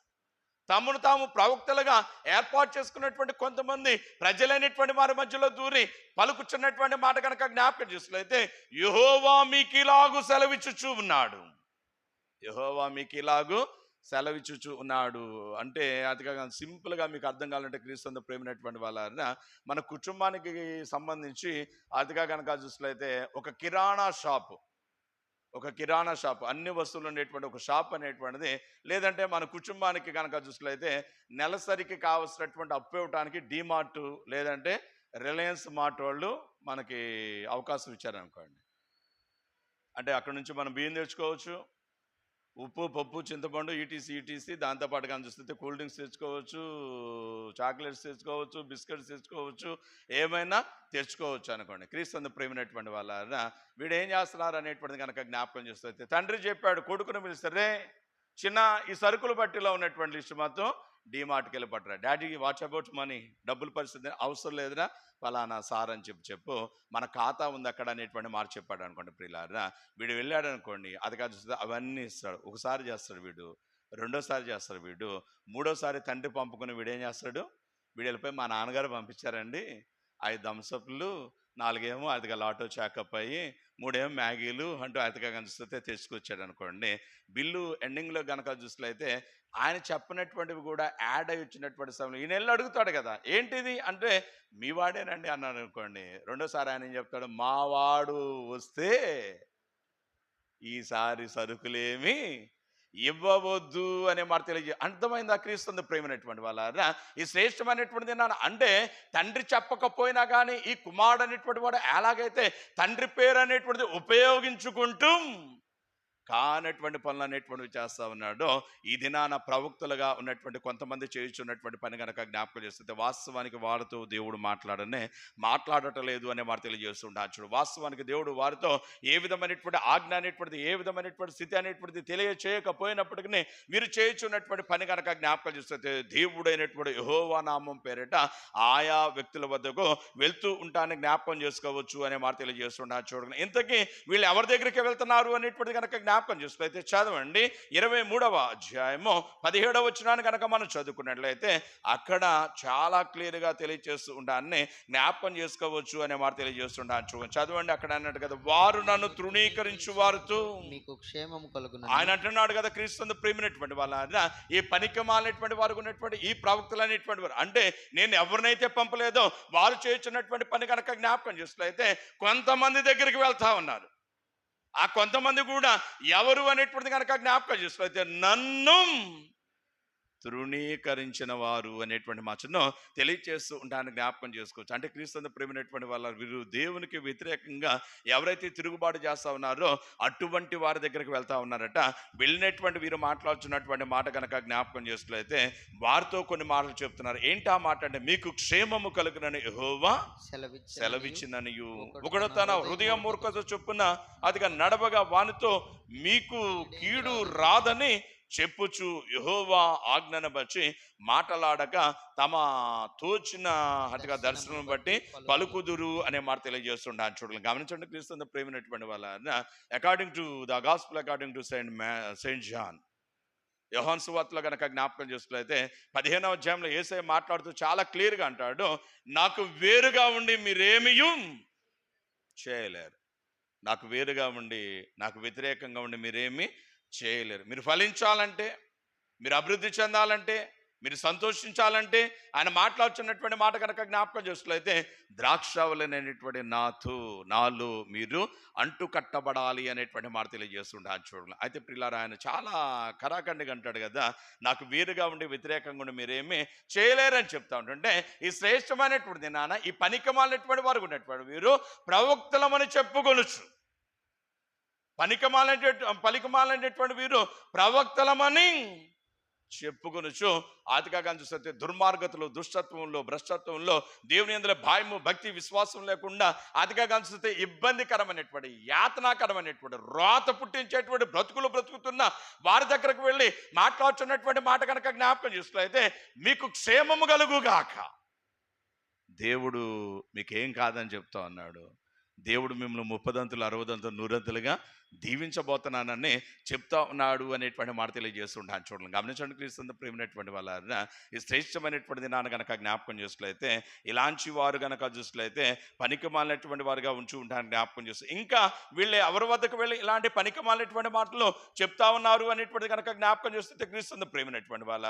తమ్మును తాము ప్రవక్తలుగా ఏర్పాటు చేసుకున్నటువంటి కొంతమంది ప్రజలైనటువంటి వారి మధ్యలో దూరి పలుకుచున్నటువంటి మాట కనుక జ్ఞాపకం చేసినట్లయితే యెహోవా మీకు ఇలాగు సెలవిచ్చుచూ ఉన్నాడు, యెహోవా మీకు ఇలాగు సెలవిచ్చుచూ ఉన్నాడు అంటే అది సింపుల్గా మీకు అర్థం కావాలంటే క్రీస్తు ప్రేమైనటువంటి వాళ్ళ మన కుటుంబానికి సంబంధించి అదిగా కనుక చూసినట్లయితే ఒక కిరాణా షాప్ అన్ని వస్తువులు ఉండేటువంటి ఒక షాప్ అనేటువంటిది, లేదంటే మన కుటుంబానికి కనుక చూసినట్లయితే నెలసరికి కావాల్సినటువంటి అప్పు ఇవ్వడానికి డీమార్ట్ లేదంటే రిలయన్స్ మార్ట్ వాళ్ళు మనకి అవకాశం ఇచ్చారనుకోండి. అంటే అక్కడ నుంచి మనం బియ్యం తెచ్చుకోవచ్చు, ఉప్పు పప్పు చింతపండు ఈటీసీ దాంతోపాటు కానీ చూస్తే కూల్ డ్రింక్స్ తెచ్చుకోవచ్చు, చాక్లెట్స్ తెచ్చుకోవచ్చు, బిస్కెట్స్ తెచ్చుకోవచ్చు, ఏమైనా తెచ్చుకోవచ్చు అనుకోండి. క్రీస్తు ప్రేమైనటువంటి వాళ్ళ వీడు ఏం చేస్తున్నారు అనేటువంటిది కనుక జ్ఞాపకం చేస్తే తండ్రి చెప్పాడు కొడుకును పిలిస్తే చిన్న ఈ సరుకులు బట్టిలో ఉన్నటువంటి లిస్ట్ మొత్తం డీమార్ట్కి వెళ్ళి పట్టరా, డాడీ వాట్స్ అబౌట్ మనీ, డబ్బుల పరిస్థితి అవసరం లేదురా ఫలానా సార్ అని చెప్పు మన ఖాతా ఉంది అక్కడ అనేటువంటి మాట చెప్పాడు అనుకోండి. ప్రియులారా వీడు వెళ్ళాడు అనుకోండి, అది కాదు అవన్నీ ఇస్తాడు. ఒకసారి చేస్తాడు వీడు, రెండోసారి చేస్తాడు వీడు, మూడోసారి తండ్రి పంపుకుని వీడేం చేస్తాడు, వీడు వెళ్ళిపోయి మా నాన్నగారు పంపించారండి 5 థమ్సప్లు, 4 అదిగా లాటో చాకప్ అయ్యి 3 మ్యాగీలు అంటూ అతిగా కనిపిస్తే తెచ్చుకొచ్చాడు అనుకోండి. బిల్లు ఎండింగ్లో కనుక చూసినట్లయితే ఆయన చెప్పినటువంటివి కూడా యాడ్ అయి వచ్చినటువంటి సమయంలో ఈయన వెళ్ళి అడుగుతాడు కదా ఏంటిది అంటే మీ వాడేనండి అన్నాడు అనుకోండి. రెండోసారి ఆయన ఏం చెప్తాడు, మా వాడు వస్తే ఈసారి సరుకులేమి ఇవ్వవద్దు అనే మాట తెలియజే. అర్థమైందా క్రీస్తు ప్రేమైనటువంటి వాళ్ళ ఈ శ్రేష్టమైనటువంటిది అంటే తండ్రి చెప్పకపోయినా కానీ ఈ కుమారుడు అనేటువంటి వాడు ఎలాగైతే తండ్రి పేరు అనేటువంటిది ఉపయోగించుకుంటూ కానటువంటి పనులు అనేటువంటివి చేస్తూ ఉన్నాడో ఈ దినాన ప్రవక్తలుగా ఉన్నటువంటి కొంతమంది చేయుచున్నటువంటి పని కనుక జ్ఞాపకం చేస్తుంటే వాస్తవానికి వారితో దేవుడు మాట్లాడటం లేదు అనే మాట తెలియజేస్తుంటాడు. వాస్తవానికి దేవుడు వారితో ఏ విధమైనటువంటి ఆజ్ఞ అనేటువంటిది ఏ విధమైనటువంటి స్థితి అనేటువంటిది తెలియచేయకపోయినప్పటికీ వీరు చేయుచున్నటువంటి పని కనుక జ్ఞాపకం చేస్తే దేవుడైనటువంటి యెహోవా నామం పేరిట ఆయా వ్యక్తుల వద్దకు వెళ్తూ ఉంటానని జ్ఞాపకం చేసుకోవచ్చు అనే మాట తెలియజేస్తుంటాడు. చూడండి ఇంతకీ వీళ్ళు ఎవరి దగ్గరికి వెళ్తున్నారు అనేటువంటిది కనుక జ్ఞాపకం చూసుకున్నట్లయితే చదవండి 23వ అధ్యాయము 17వ వచనాన్ని కనుక మనం చదువుకున్నట్లయితే అక్కడ చాలా క్లియర్గా తెలియజేస్తూ ఉంటాన్ని జ్ఞాపకం చేసుకోవచ్చు అనే మాట తెలియజేస్తుంటాను. చదవండి అక్కడ అన్నట్టు కదా, వారు నన్ను తృణీకరించు వారితో మీకు క్షేమం కలుగును ఆయన అంటున్నాడు కదా. క్రీస్తు ప్రేమైనటువంటి వాళ్ళ ఈ పనికి మాలినటువంటి వారు ఉన్నటువంటి ఈ ప్రవక్తలు అనేటువంటి వారు అంటే నేను ఎవరినైతే పంపలేదో వారు చేస్తున్నటువంటి పని కనుక జ్ఞాపకం చూసుకున్నట్లయితే కొంతమంది దగ్గరికి వెళ్తా ఉన్నారు. ఆ కొంతమంది కూడా ఎవరు అనేటువంటిది కనుక జ్ఞాపకం చేసినట్లయితే నన్ను తృణీకరించిన వారు అనేటువంటి మాటను తెలియచేస్తూ ఉంటానని జ్ఞాపకం చేసుకోవచ్చు. అంటే క్రీస్తు ప్రేమైనటువంటి వాళ్ళ వీరు దేవునికి వ్యతిరేకంగా ఎవరైతే తిరుగుబాటు చేస్తూ ఉన్నారో అటువంటి వారి దగ్గరికి వెళ్తా ఉన్నారట. వెళ్ళినటువంటి వీరు మాట్లాడుతున్నటువంటి మాట కనుక జ్ఞాపకం చేసినట్లయితే వారితో కొన్ని మాటలు చెప్తున్నారు. ఏంటి ఆ మాట అంటే మీకు క్షేమము కలుగునని యెహోవా సెలవిచ్చిననియు ఒకడు తన హృదయం మూర్ఖత చొప్పున అదిగా నడవగా వానితో మీకు కీడు రాదని చెప్పుచు యెహోవా ఆజ్ఞను బట్టి మాటలాడక తమ తోచిన అటుగా దర్శనం బట్టి పలుకుదురు అనే మాట తెలియజేస్తుంటాను. చూడండి గమనించండి క్రీస్తు ప్రేమైనటువంటి వాళ్ళ according to the gospel according to Saint John యోహాను సువార్తలో కనుక జ్ఞాపకం చేసుకున్నట్లయితే 15వ అధ్యాయంలో యేసయ్య మాట్లాడుతూ చాలా క్లియర్గా అంటాడు, నాకు వేరుగా ఉండి మీరేమీ చేయలేరు, నాకు వేరుగా ఉండి నాకు వ్యతిరేకంగా ఉండి మీరేమీ చేయలేరు. మీరు ఫలించాలంటే, మీరు అభివృద్ధి చెందాలంటే, మీరు సంతోషించాలంటే ఆయన మాట్లాడుతున్నటువంటి మాట కనుక జ్ఞాపకం చేస్తున్నట్లయితే ద్రాక్షావలనేటువంటి నాలో మీరు అంటు కట్టబడాలి అనేటువంటి మాట తెలియజేస్తుంటారు చూడండి. అయితే పిల్లారా, ఆయన చాలా కరాఖండిగా అంటాడు కదా, నాకు వేరుగా ఉండి వ్యతిరేకంగా ఉండి మీరేమీ చేయలేరని చెప్తా ఉంటుంటే, ఈ శ్రేష్టమైనటువంటి నాన్న ఈ పనికిమాలినటువంటి వారు ఉన్నటువంటి వీరు ప్రవక్తలమని చెప్పుకొనొచ్చు. పలికమాలనేటువంటి వీరు ప్రవక్తలమని చెప్పుకొనొచ్చు. ఆదికాండం చూస్తే దుర్మార్గతలో, దుష్టత్వంలో, భ్రష్టత్వంలో, దేవుని యందు భయము, భక్తి, విశ్వాసం లేకుండా ఆదికాండం చూస్తే ఇబ్బందికరమైనటువంటి, యాతనాకరమైనటువంటి, రోత పుట్టించేటువంటి బ్రతుకులు బ్రతుకుతున్న వారి దగ్గరకు వెళ్ళి మాట్లాడుతున్నటువంటి మాట కనుక జ్ఞాపకం చూసినట్లయితే మీకు క్షేమము కలుగుగాక. దేవుడు మీకేం కాదని చెప్తా ఉన్నాడు. దేవుడు మిమ్మల్ని 30 60 100 దీవించబోతున్నానని చెప్తా ఉన్నాడు అనేటువంటి మాట తెలియజేస్తుంటాను చూడండి. గమనించండి క్రీస్తు ప్రేమైనటువంటి వాళ్ళ ఈ శ్రేష్టమైనటువంటి దినాన్ని కనుక జ్ఞాపకం చూసినట్లయితే, ఇలాంటి వారు కనుక చూసినట్లయితే పనికిమాలినటువంటి వారుగా ఉంచి ఉంటాను జ్ఞాపకం చేస్తూ, ఇంకా వీళ్ళే ఎవరి వద్దకు వెళ్ళి ఇలాంటి పనికిమాలినటువంటి మాటలు చెప్తా ఉన్నారు అనేటువంటి కనుక జ్ఞాపకం చేస్తే క్రీస్తు ప్రేమైనటువంటి వాళ్ళ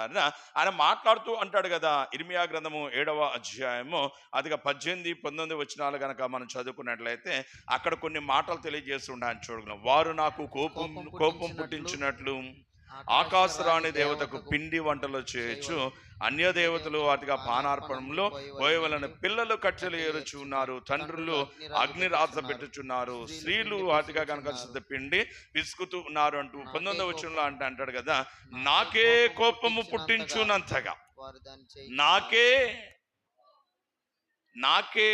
ఆయన మాట్లాడుతూ అంటాడు కదా, ఇర్మియా గ్రంథము 7వ అధ్యాయము 18 19 వచనాలు కనుక మనం చదువుకున్నట్లయితే అక్కడ కొన్ని మాటలు తెలియజేస్తుంటాను చూడండి. వారు నాకు కోపం పుట్టించినట్లు ఆకాశరాణి దేవతకు పిండి వంటలు చేయొచ్చు, అన్య దేవతలు వాటిగా పానార్పణంలో పోయవలన పిల్లలు కట్టెలు ఏరుచున్నారు, తండ్రులు అగ్ని రాత పెట్టుచున్నారు, స్త్రీలు వాటిగా కనుక పిండి పిసుకుతూ ఉన్నారు అంటూ 19వ వచనంలో అంటాడు కదా, నాకే కోపము పుట్టించునంతగా, నాకే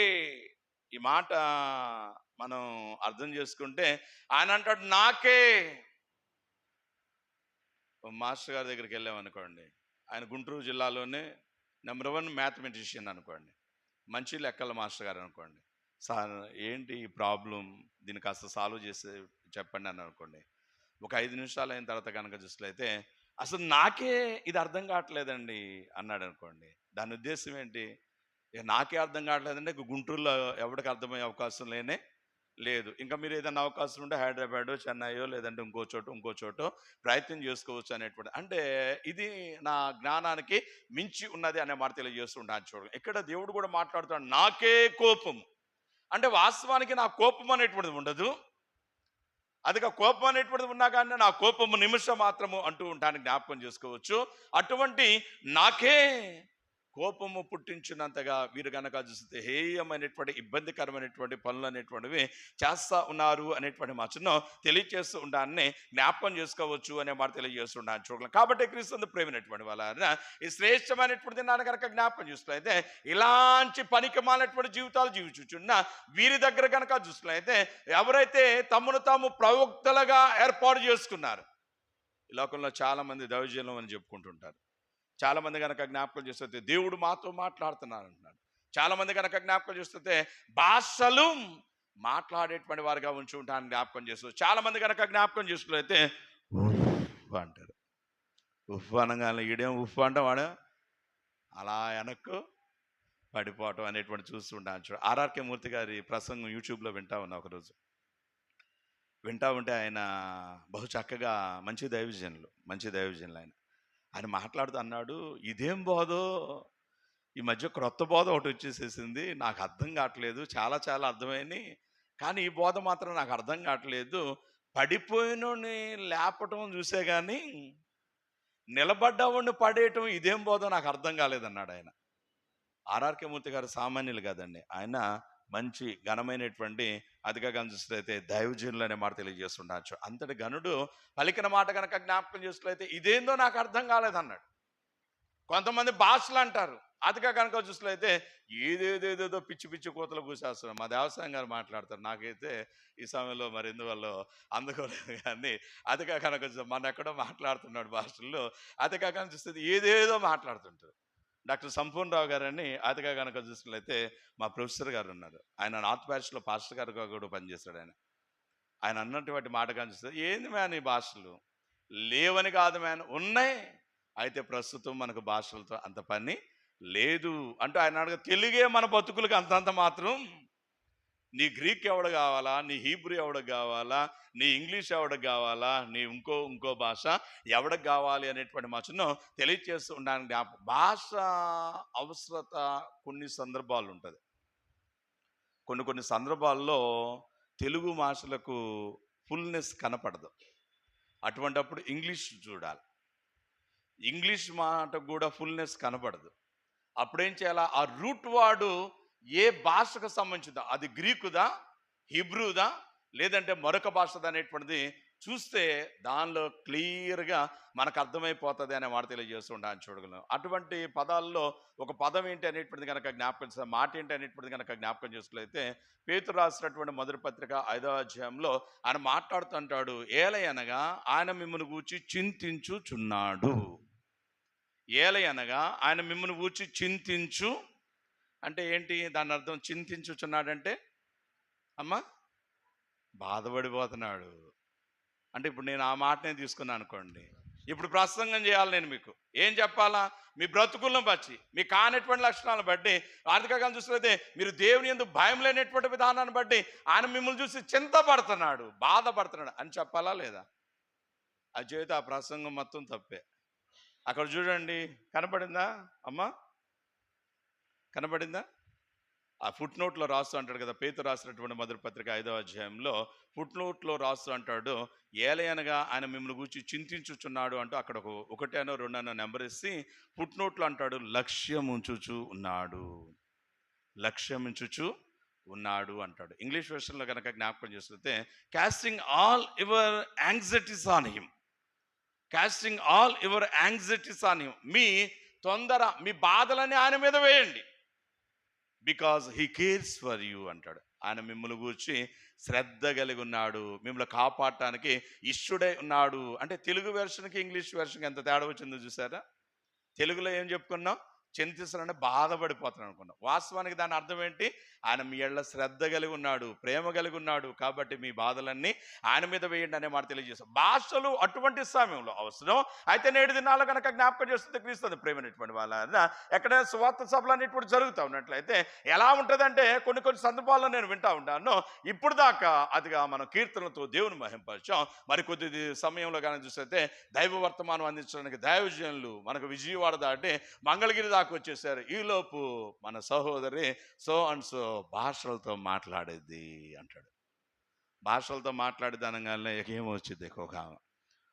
ఈ మాట మనం అర్థం చేసుకుంటే ఆయన అంటాడు నాకే. మాస్టర్ గారి దగ్గరికి వెళ్ళామనుకోండి, ఆయన గుంటూరు జిల్లాలోనే నెంబర్ 1 మ్యాథమెటిషియన్ అనుకోండి, మంచి లెక్కల మాస్టర్ గారు అనుకోండి. సార్ ఏంటి ఈ ప్రాబ్లం, దీన్ని కాస్త సాల్వ్ చేసి చెప్పండి అని అనుకోండి. ఒక 5 నిమిషాలు అయిన తర్వాత కనుక చూసినట్లయితే అసలు నాకే ఇది అర్థం కావట్లేదండి అన్నాడు అనుకోండి. దాని ఉద్దేశం ఏంటి? నాకే అర్థం కావట్లేదంటే గుంటూరులో ఎవరికి అర్థమయ్యే అవకాశం లేదు. ఇంకా మీరు ఏదైనా అవకాశం ఉంటే హైదరాబాద్, చెన్నైయో లేదంటే ఇంకో చోటో ప్రయత్నం చేసుకోవచ్చు అనేటువంటి, అంటే ఇది నా జ్ఞానానికి మించి ఉన్నది అనే మాట తెలియజేస్తుంటాను చూడండి. ఇక్కడ దేవుడు కూడా మాట్లాడుతున్నాడు నాకే కోపం అంటే వాస్తవానికి నా కోపం అనేటువంటిది ఉండదు, అదిగా కోపం అనేటువంటిది ఉన్నా కానీ నా కోపము నిమిషం మాత్రము అంటూ ఉంటానికి జ్ఞాపకం చేసుకోవచ్చు. అటువంటి నాకే కోపము పుట్టించినంతగా వీరు కనుక చూస్తే హేయమైనటువంటి ఇబ్బందికరమైనటువంటి పనులు అనేటువంటివి చేస్తూ ఉన్నారు అనేటువంటి మాటను తెలియజేస్తూ ఉండాలని జ్ఞాపకం చేసుకోవచ్చు అనే మాట తెలియజేస్తున్నాను చూడాలి. కాబట్టి క్రీస్తు ప్రేమైనటువంటి వాళ్ళ ఈ శ్రేష్టమైనటువంటి నాన్న కనుక జ్ఞాపకం చూసినట్లయితే ఇలాంటి పనికిమాలినటువంటి జీవితాలు జీవించుచున్న వీరి దగ్గర కనుక చూసినట్లయితే ఎవరైతే తమను తాము ప్రవక్తలుగా ఏర్పాటు చేసుకున్నారు, ఈ లోకంలో చాలా మంది దైవజనులు అని చెప్పుకుంటుంటారు. చాలా మంది కనుక జ్ఞాపకం చేస్తే దేవుడు మాతో మాట్లాడుతున్నారు అంటున్నాడు. చాలా మంది కనుక జ్ఞాపకం చేస్తే భాషలు మాట్లాడేటువంటి వారుగా ఉంచి ఉంటాను జ్ఞాపకం చేస్తూ, చాలా మంది కనుక జ్ఞాపకం చేసుకున్నైతే ఉఫ్ అంటారు. ఉఫ్ అనగానే ఈడేం ఉఫ్ అంటే వాడు అలా వెనక్కు పడిపోవటం అనేటువంటి చూస్తుంటాను చూడ. ఆర్ఆర్కే మూర్తి గారి ప్రసంగం యూట్యూబ్లో వింటా ఉన్నా ఒకరోజు. వింటా ఉంటే ఆయన బహు చక్కగా మంచి దైవజనులు ఆయన మాట్లాడుతూ అన్నాడు, ఇదేం బోధో, ఈ మధ్య క్రొత్త బోధ ఒకటి వచ్చేసేసింది, నాకు అర్థం కావట్లేదు, చాలా అర్థమైంది, కానీ ఈ బోధ మాత్రం నాకు అర్థం కావట్లేదు. పడిపోయినోని లేపటం చూసే కానీ నిలబడ్డవాడిని పడేయటం ఇదేం బోధో నాకు అర్థం కాలేదన్నాడు ఆయన. ఆర్ఆర్కే మూర్తి గారు సామాన్యులు కాదండి, ఆయన మంచి ఘనమైనటువంటి అధిక చూసినట్లయితే దైవజనులు అనే మాట తెలియజేస్తుండొచ్చు. అంతటి ఘనుడు పలికిన మాట కనుక జ్ఞాపకం చేసినట్లయితే ఇదేందో నాకు అర్థం కాలేదన్నాడు. కొంతమంది భాషలు అంటారు, అదిగా కనుక చూసినట్లయితే ఏదేదేదేదో పిచ్చి కోతలు కూసేస్తున్నాం. మా దేవసాయం గారు మాట్లాడతారు, నాకైతే ఈ సమయంలో మరి ఎందువల్ల అందుకోలేదు, కానీ అదిగా కనుక మన ఎక్కడో మాట్లాడుతున్నాడు భాషల్లో, అదిగా కనుక చూస్తే ఏదేదో మాట్లాడుతుంటారు. డాక్టర్ సంపూర్ణ రావు గారని అతిగా కనుక చూసినట్లయితే మా ప్రొఫెసర్ గారు ఉన్నారు, ఆయన నార్త్ ప్యారిస్లో పాస్టర్ గారుగా కూడా పనిచేస్తాడు. ఆయన అన్నటువంటి మాట కానీ చూస్తే ఏంది మ్యాన్ ఈ భాషలు లేవని కాదు మ్యాన్, ఉన్నాయి, అయితే ప్రస్తుతం మనకు భాషలతో అంత పని లేదు అంటూ ఆయన అడగ తెలుగే మన బతుకులకు అంతంత మాత్రం నీ గ్రీక్ ఎవడు కావాలా, నీ హీబ్రూ ఎవడికి కావాలా, నీ ఇంగ్లీష్ ఎవడికి కావాలా, నీ ఇంకో భాష ఎవడికి కావాలి అనేటువంటి మచ్చను తెలియచేస్తూ ఉండడానికి భాష అవసరత కొన్ని సందర్భాలు ఉంటుంది. కొన్ని సందర్భాల్లో తెలుగు భాషలకు ఫుల్నెస్ కనపడదు. అటువంటప్పుడు ఇంగ్లీష్ చూడాలి. ఇంగ్లీష్ మాటకు కూడా ఫుల్నెస్ కనపడదు. అప్పుడేం చేయాలా, ఆ రూట్ వాడు ఏ భాషకు సంబంధించిందా, అది గ్రీకుదా, హిబ్రూదా, లేదంటే మరొక భాషదా అనేటువంటిది చూస్తే దానిలో క్లియర్గా మనకు అర్థమైపోతుంది అనే మాట తెలియజేస్తూ ఉంటాను చూడగలను. అటువంటి పదాల్లో ఒక పదం ఏంటి అనేటువంటిది కనుక జ్ఞాపకం, మాట ఏంటి అనేటువంటిది కనుక జ్ఞాపకం చేసుకులైతే పేతురు రాసినటువంటి మొదటి పత్రిక 5వ అధ్యాయంలో ఆయన మాట్లాడుతుంటాడు, ఏలయనగా ఆయన మిమ్మల్ని గూర్చి చింతించుచున్నాడు. ఏలయనగా ఆయన మిమ్మల్ని గూర్చి చింతించు అంటే ఏంటి, దాని అర్థం చింతించుచున్నాడంటే అమ్మా బాధపడిపోతున్నాడు అంటే. ఇప్పుడు నేను ఆ మాటనే తీసుకున్నాను అనుకోండి, ఇప్పుడు ప్రసంగం చేయాలి, నేను మీకు ఏం చెప్పాలా, మీ బ్రతుకులను బట్టి, మీ కానటువంటి లక్షణాలను బట్టి, ఆర్థికంగా చూసినట్లయితే మీరు దేవుని యందు భయం లేనటువంటి విధానాన్ని బట్టి ఆయన మిమ్మల్ని చూసి చింతపడుతున్నాడు, బాధపడుతున్నాడు అని చెప్పాలా లేదా? అది చేస్తే ఆ ప్రసంగం మొత్తం తప్పే. అక్కడ చూడండి, కనపడిందా అమ్మా, కనపడిందా? ఆ ఫుట్ నోట్లో రాస్తూ అంటాడు కదా, పేతురు రాసినటువంటి మొదటి పత్రిక 5వ అధ్యాయంలో ఫుట్ నోట్లో రాస్తూ అంటాడు, ఏలయనగా ఆయన మిమ్మల్ని గురించి చింతించుచున్నాడు అంటూ అక్కడ ఒకటేనో రెండనో నెంబర్ ఇచ్చి ఫుట్ నోట్లో అంటాడు, లక్ష్యముంచుచు ఉన్నాడు, లక్ష్యముంచుచు ఉన్నాడు అంటాడు. ఇంగ్లీష్ వెర్షన్లో కనుక జ్ఞాపకం చేస్తే casting all your anxieties on him, casting all your anxieties on him, మీ తొందర, మీ బాధలని ఆయన మీద వేయండి, because he cares for you అంటాడు. ఆయన మిమ్మల్ని గూర్చి శ్రద్ధ కలిగి ఉన్నాడు, మిమ్మల్ని కాపాడటానికి ఇష్టుడై ఉన్నాడు అంటే. తెలుగు వెర్షన్కి ఇంగ్లీష్ వెర్షన్కి ఎంత తేడా వచ్చిందో చూసారా? తెలుగులో ఏం చెప్పుకున్నాం, చింతిస్తానంటే బాధపడిపోతాను అనుకున్నాం. వాస్తవానికి దాని అర్థం ఏంటి, ఆయన మీ ఏళ్ళ శ్రద్ధ కలిగి ఉన్నాడు, ప్రేమ కలిగి ఉన్నాడు, కాబట్టి మీ బాధలన్నీ ఆయన మీద వేయండి అనే మాట తెలియజేస్తాం. భాషలు అటువంటి సమయంలో అవసరం. అయితే నేటి దినాల్లో కనుక జ్ఞాపకం చేస్తుంది క్రీస్తు ప్రేమైనటువంటి వాళ్ళ ఎక్కడైనా సువార్త సభలు అనేటువంటి జరుగుతూ ఉన్నట్లయితే ఎలా ఉంటుందంటే, కొన్ని సందర్భాల్లో నేను వింటా ఉంటాను, ఇప్పుడు దాకా అదిగా మనం కీర్తనలతో దేవుని మహింపరిచాం. మరి కొద్ది సమయంలో కానీ చూస్తే దైవ వర్తమానం అందించడానికి దైవజనులు మనకు విజయవాడ దాటి మంగళగిరి దాకా వచ్చేసారు. ఈలోపు మన సహోదరి సో అండ్ సో భాషలతో మాట్లాడేది అంటాడు. భాషలతో మాట్లాడేది అనగానే ఏమొచ్చింది, ఒక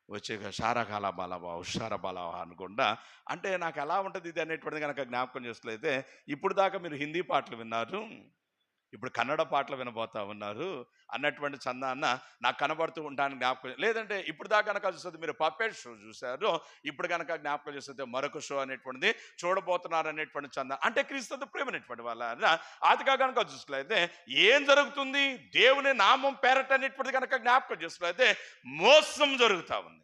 వచ్చే శారకాల బలవా హుషార బలవా అనుకుండా అంటే నాకు ఎలా ఉంటుంది ఇది అనేటువంటిది కనుక జ్ఞాపకం చేసుకులైతే, ఇప్పుడు దాకా మీరు హిందీ పాటలు విన్నారు, ఇప్పుడు కన్నడ పాటలు వినబోతా ఉన్నారు అన్నటువంటి చందాన్న నాకు కనబడుతూ ఉంటాను జ్ఞాపకం. లేదంటే ఇప్పుడు దాకా కనుక చూస్తుంది మీరు పప్పెట్ షో చూశారు, ఇప్పుడు కనుక జ్ఞాపకం చేస్తుంది మరొక షో అనేటువంటిది చూడబోతున్నారు అనేటువంటి చందా అంటే. క్రీస్తు ప్రేమైనటువంటి వాళ్ళ ఆదిగా కనుక చూసుకులైతే ఏం జరుగుతుంది, దేవుని నామం పేరట అనేటువంటిది కనుక జ్ఞాపకం చేసుకులైతే మోసం జరుగుతూ ఉంది.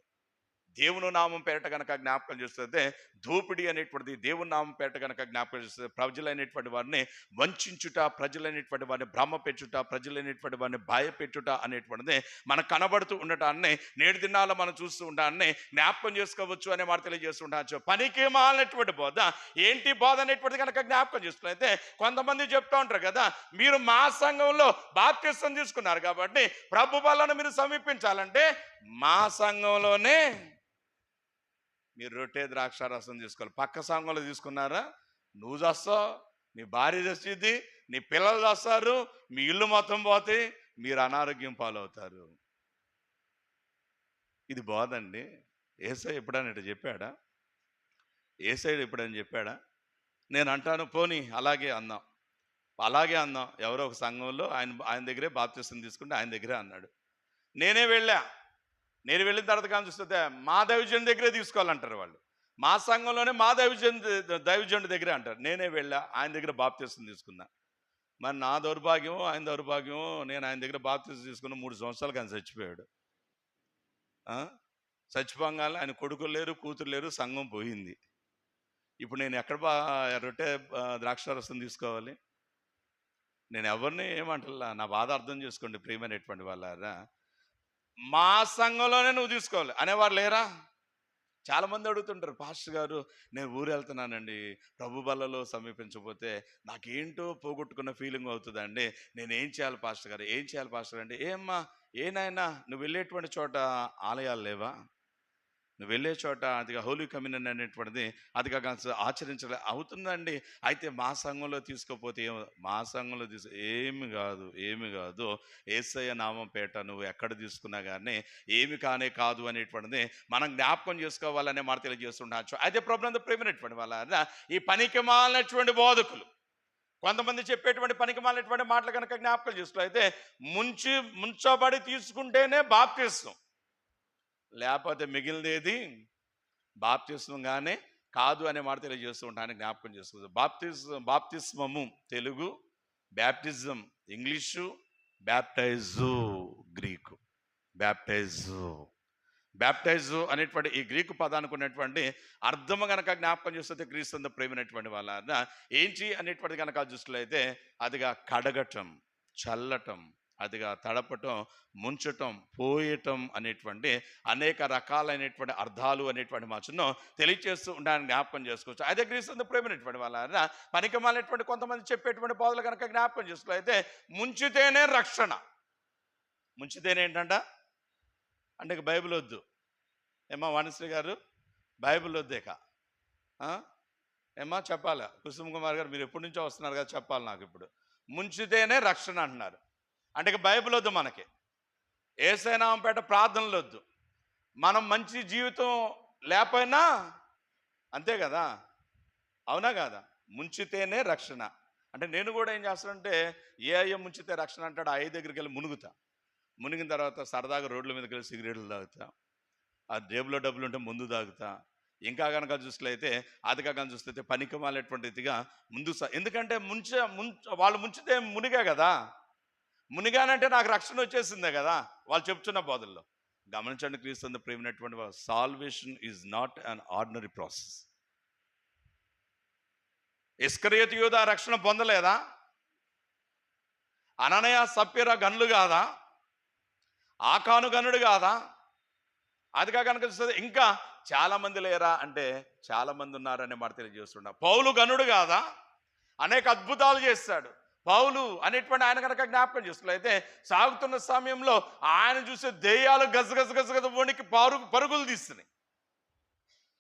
దేవుని నామం పేరట కనుక జ్ఞాపకం చేస్తే దోపిడీ అనేటువంటిది, దేవుని నామం పేరట కనుక జ్ఞాపకం చేస్తే ప్రజలైనటువంటి వారిని వంచుట, ప్రజలైనటువంటి వారిని భ్రమ పెట్టుట, ప్రజలైనటువంటి వారిని భయపెట్టుట అనేటువంటిది మనకు కనబడుతూ ఉండటాన్ని నేటి దినాల్లో మనం చూస్తూ ఉంటాన్ని జ్ఞాపకం చేసుకోవచ్చు అనే మాట తెలియజేస్తూ ఉండవచ్చు. పనికి మాలినటువంటి బోధ ఏంటి బోధ అనేటువంటిది కనుక జ్ఞాపకం చేసుకున్నైతే కొంతమంది చెప్తూ ఉంటారు కదా, మీరు మా సంఘంలో బాప్తిసం తీసుకున్నారు కాబట్టి ప్రభు బలను మీరు సమీపించాలంటే మా సంఘంలోనే మీరు రొట్టె ద్రాక్ష రసం తీసుకోవాలి. పక్క సంఘంలో తీసుకున్నారా, నువ్వు చేస్తావు, నీ భార్య చేస్తుంది, నీ పిల్లలు చేస్తారు, మీ ఇల్లు మొత్తం పోతే మీరు అనారోగ్యం పాలవుతారు. ఇది బాధండి. యేసయ్య ఎప్పుడైనా ఇట్లా చెప్పాడా? యేసయ్య ఎప్పుడైనా చెప్పాడా? నేను అంటాను, పోనీ అలాగే అందాం, అలాగే అందాం. ఎవరో ఒక సంఘంలో ఆయన దగ్గరే బాప్తిసం తీసుకుంటే ఆయన దగ్గరే అన్నాడు. నేను వెళ్ళిన తర్వాత కానీ చూస్తే మా దైవజనుడి దగ్గరే తీసుకోవాలంటారు వాళ్ళు. మా సంఘంలోనే మా దైవజనుడి దగ్గరే అంటారు. నేనే వెళ్ళా, ఆయన దగ్గర బాప్తిసం తీసుకున్నా. మరి నా దౌర్భాగ్యమో ఆయన దౌర్భాగ్యమో, నేను ఆయన దగ్గర బాప్తిసం తీసుకున్న 3 సంవత్సరాలకు ఆయన చచ్చిపోయాడు. చచ్చిపోగానే ఆయన కొడుకులు లేరు, కూతురు లేరు, సంఘం పోయింది. ఇప్పుడు నేను ఎక్కడ రొట్టె ద్రాక్షారసం తీసుకోవాలి? నేను ఎవరిని ఏమంటలా, నా బాధ అర్థం చేసుకోండి ప్రియమైనటువంటి వాళ్ళారా. మా సంఘంలోనే నువ్వు తీసుకోవాలి అనేవారు లేరా? చాలామంది అడుగుతుంటారు, పాస్టర్ గారు నేను ఊరు వెళ్తున్నానండి, ప్రభు బల్లలో సమీపించకపోతే నాకేంటో పోగొట్టుకున్న ఫీలింగ్ అవుతుందండి, నేను ఏం చేయాలి పాస్టర్ గారు, ఏం చేయాలి పాస్టర్ అంటే, ఏమ్మా ఏనాయనా నువ్వు వెళ్ళేటువంటి చోట ఆలయాలు లేవా, నువ్వు వెళ్ళే చోట అదిగా హోలీ కమ్యూనియన్ అనేటువంటిది అదిగా ఆచరించలే అవుతుందండి, అయితే మా సంఘంలో తీసుకోపోతే మా సంఘంలో ఏమి కాదు, ఏమి కాదు, యేసయ్య నామం పేట నువ్వు ఎక్కడ తీసుకున్నా కానీ ఏమి కానే కాదు అనేటువంటిది మనం జ్ఞాపకం చేసుకోవాలనే మాట తెలియజేస్తుండొచ్చు. అయితే ప్రభునందు ప్రేమైనటువంటి వాళ్ళ ఈ పనికి మాలినటువంటి బోధకులు కొంతమంది చెప్పేటువంటి పనికి మాలినటువంటి మాటలు కనుక జ్ఞాపకం చేసుకో, అయితే ముంచబడి తీసుకుంటేనే బాప్తిస్మం, లేకపోతే మిగిలినది బాప్తిస్మంగానే కాదు అనే మాట తెలియజేస్తూ ఉంటాను, జ్ఞాపకం చేసుకోవచ్చు. బాప్తిస్మము తెలుగు, బ్యాప్టిజం ఇంగ్లీషు, బ్యాప్టైజు గ్రీకు. బ్యాప్టైజు అనేటువంటి ఈ గ్రీకు పదానికి ఉన్నటువంటి అర్థము కనుక జ్ఞాపకం చేస్తే క్రీస్తు ప్రేమైనటువంటి వాళ్ళ ఏంటి అనేటువంటి కనుక చూసినట్లయితే అదిగా కడగటం, చల్లటం, అదిగా తడపటం, ముంచటం, పోయటం అనేటువంటి అనేక రకాలైనటువంటి అర్థాలు అనేటువంటి మాటను తెలియచేస్తూ ఉండాలని జ్ఞాపకం చేసుకోవచ్చు. అదే క్రీస్తు ప్రేమైనటువంటి వాళ్ళ పనికిమాలినటువంటి కొంతమంది చెప్పేటువంటి బోధలు కనుక జ్ఞాపకం చేసుకోవాలి. అయితే ముంచితేనే రక్షణ, ముంచితేనే ఏంటంట అంటే ఇక బైబిల్ వద్దు, ఏమా వాణిశ్రీ గారు బైబిల్ వద్దేక ఏమా చెప్పాలా, కుసుమ్ కుమార్ గారు మీరు ఎప్పటి నుంచో వస్తున్నారు కదా చెప్పాలి నాకు, ఇప్పుడు ముంచితేనే రక్షణ అంటున్నారు అంటే ఇక బైబిల్ వద్దు, మనకి యేసయ్య నామముపేట ప్రార్థనలు వద్దు, మనం మంచి జీవితం లేకపోయినా అంతే కదా, అవునా కాదా, ముంచితేనే రక్షణ అంటే నేను కూడా ఏం చేస్తానంటే ఏ అయ్య ముంచితే రక్షణ అంటాడు, ఆ అయ్య దగ్గరికి వెళ్ళి మునిగిన తర్వాత సరదాగా రోడ్ల మీదకి వెళ్ళి సిగరెట్లు తాగుతా, ఆ జేబులో డబ్బులు ఉంటే ముందు తాగుతా, ఇంకా కనుక చూసినట్లయితే అది కనుక చూస్తే పనికి మాలేటువంటిదిగా ముందు ఎందుకంటే వాళ్ళు ముంచితే మునిగా కదా, మునిగానంటే నాకు రక్షణ వచ్చేసిందే కదా వాళ్ళు చెప్తున్న బోధల్లో. గమనించండి క్రీస్తు ప్రేమైనటువంటి వాళ్ళు, salvation is not an ordinary process. ఇస్కరియోతు యూదా రక్షణ పొందలేదా, అననయ సప్ఫీరా గనులు కాదా, ఆకాను గనుడు కాదా, అదిగా కనుక చూస్తే ఇంకా చాలా మంది లేరా అంటే చాలా మంది ఉన్నారనే మాట తెలియజేస్తున్నా. పౌలు గనుడు కాదా, అనేక అద్భుతాలు చేస్తాడు పౌలు అనేటువంటి ఆయన కనుక జ్ఞాపకం చేస్తున్నారు. అయితే సాగుతున్న సమయంలో ఆయన చూసే దెయ్యాలు గజగజ వణికి పరుగులు తీస్తున్నాయి,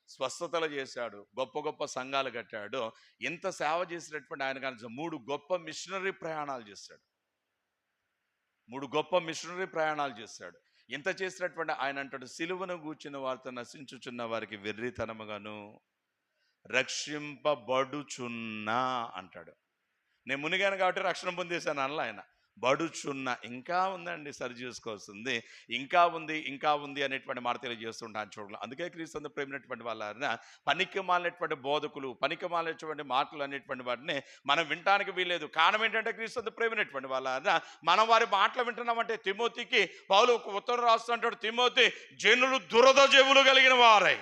స్వస్థతలు చేశాడు, గొప్ప గొప్ప సంఘాలు కట్టాడు. ఇంత సేవ చేసినటువంటి ఆయన కనుక 3 గొప్ప మిషనరీ ప్రయాణాలు చేశాడు, 3 గొప్ప మిషనరీ ప్రయాణాలు చేశాడు. ఇంత చేసినటువంటి ఆయన అంటాడు, సిలువను గూర్చిన వారితో నశించుచున్న వారికి వెర్రితనముగాను రక్షింపబడుచున్నా అంటాడు. నేను మునిగాను కాబట్టి రక్షణ పొందేశాను అనలా ఆయన, బడుచున్న ఇంకా ఉందండి, సరి చేసుకోవాల్సింది ఇంకా ఉంది అనేటువంటి మాట తెలియజేస్తుంటాను చూడాలి. అందుకే క్రీస్తు ప్రేమైనటువంటి వాళ్ళ పనికి మాలినటువంటి బోధకులు, పనికి మాలినటువంటి మాటలు అనేటువంటి వాటిని మనం వినటానికి వీలేదు. కారణం ఏంటంటే క్రీస్తు ప్రేమైనటువంటి వాళ్ళ మనం వారి మాటలు వింటున్నామంటే, తిమోతికి పౌలు ఒక ఉత్తరం రాస్తుంటాడు, తిమోతి జనులు దురద చెవులు కలిగిన వారై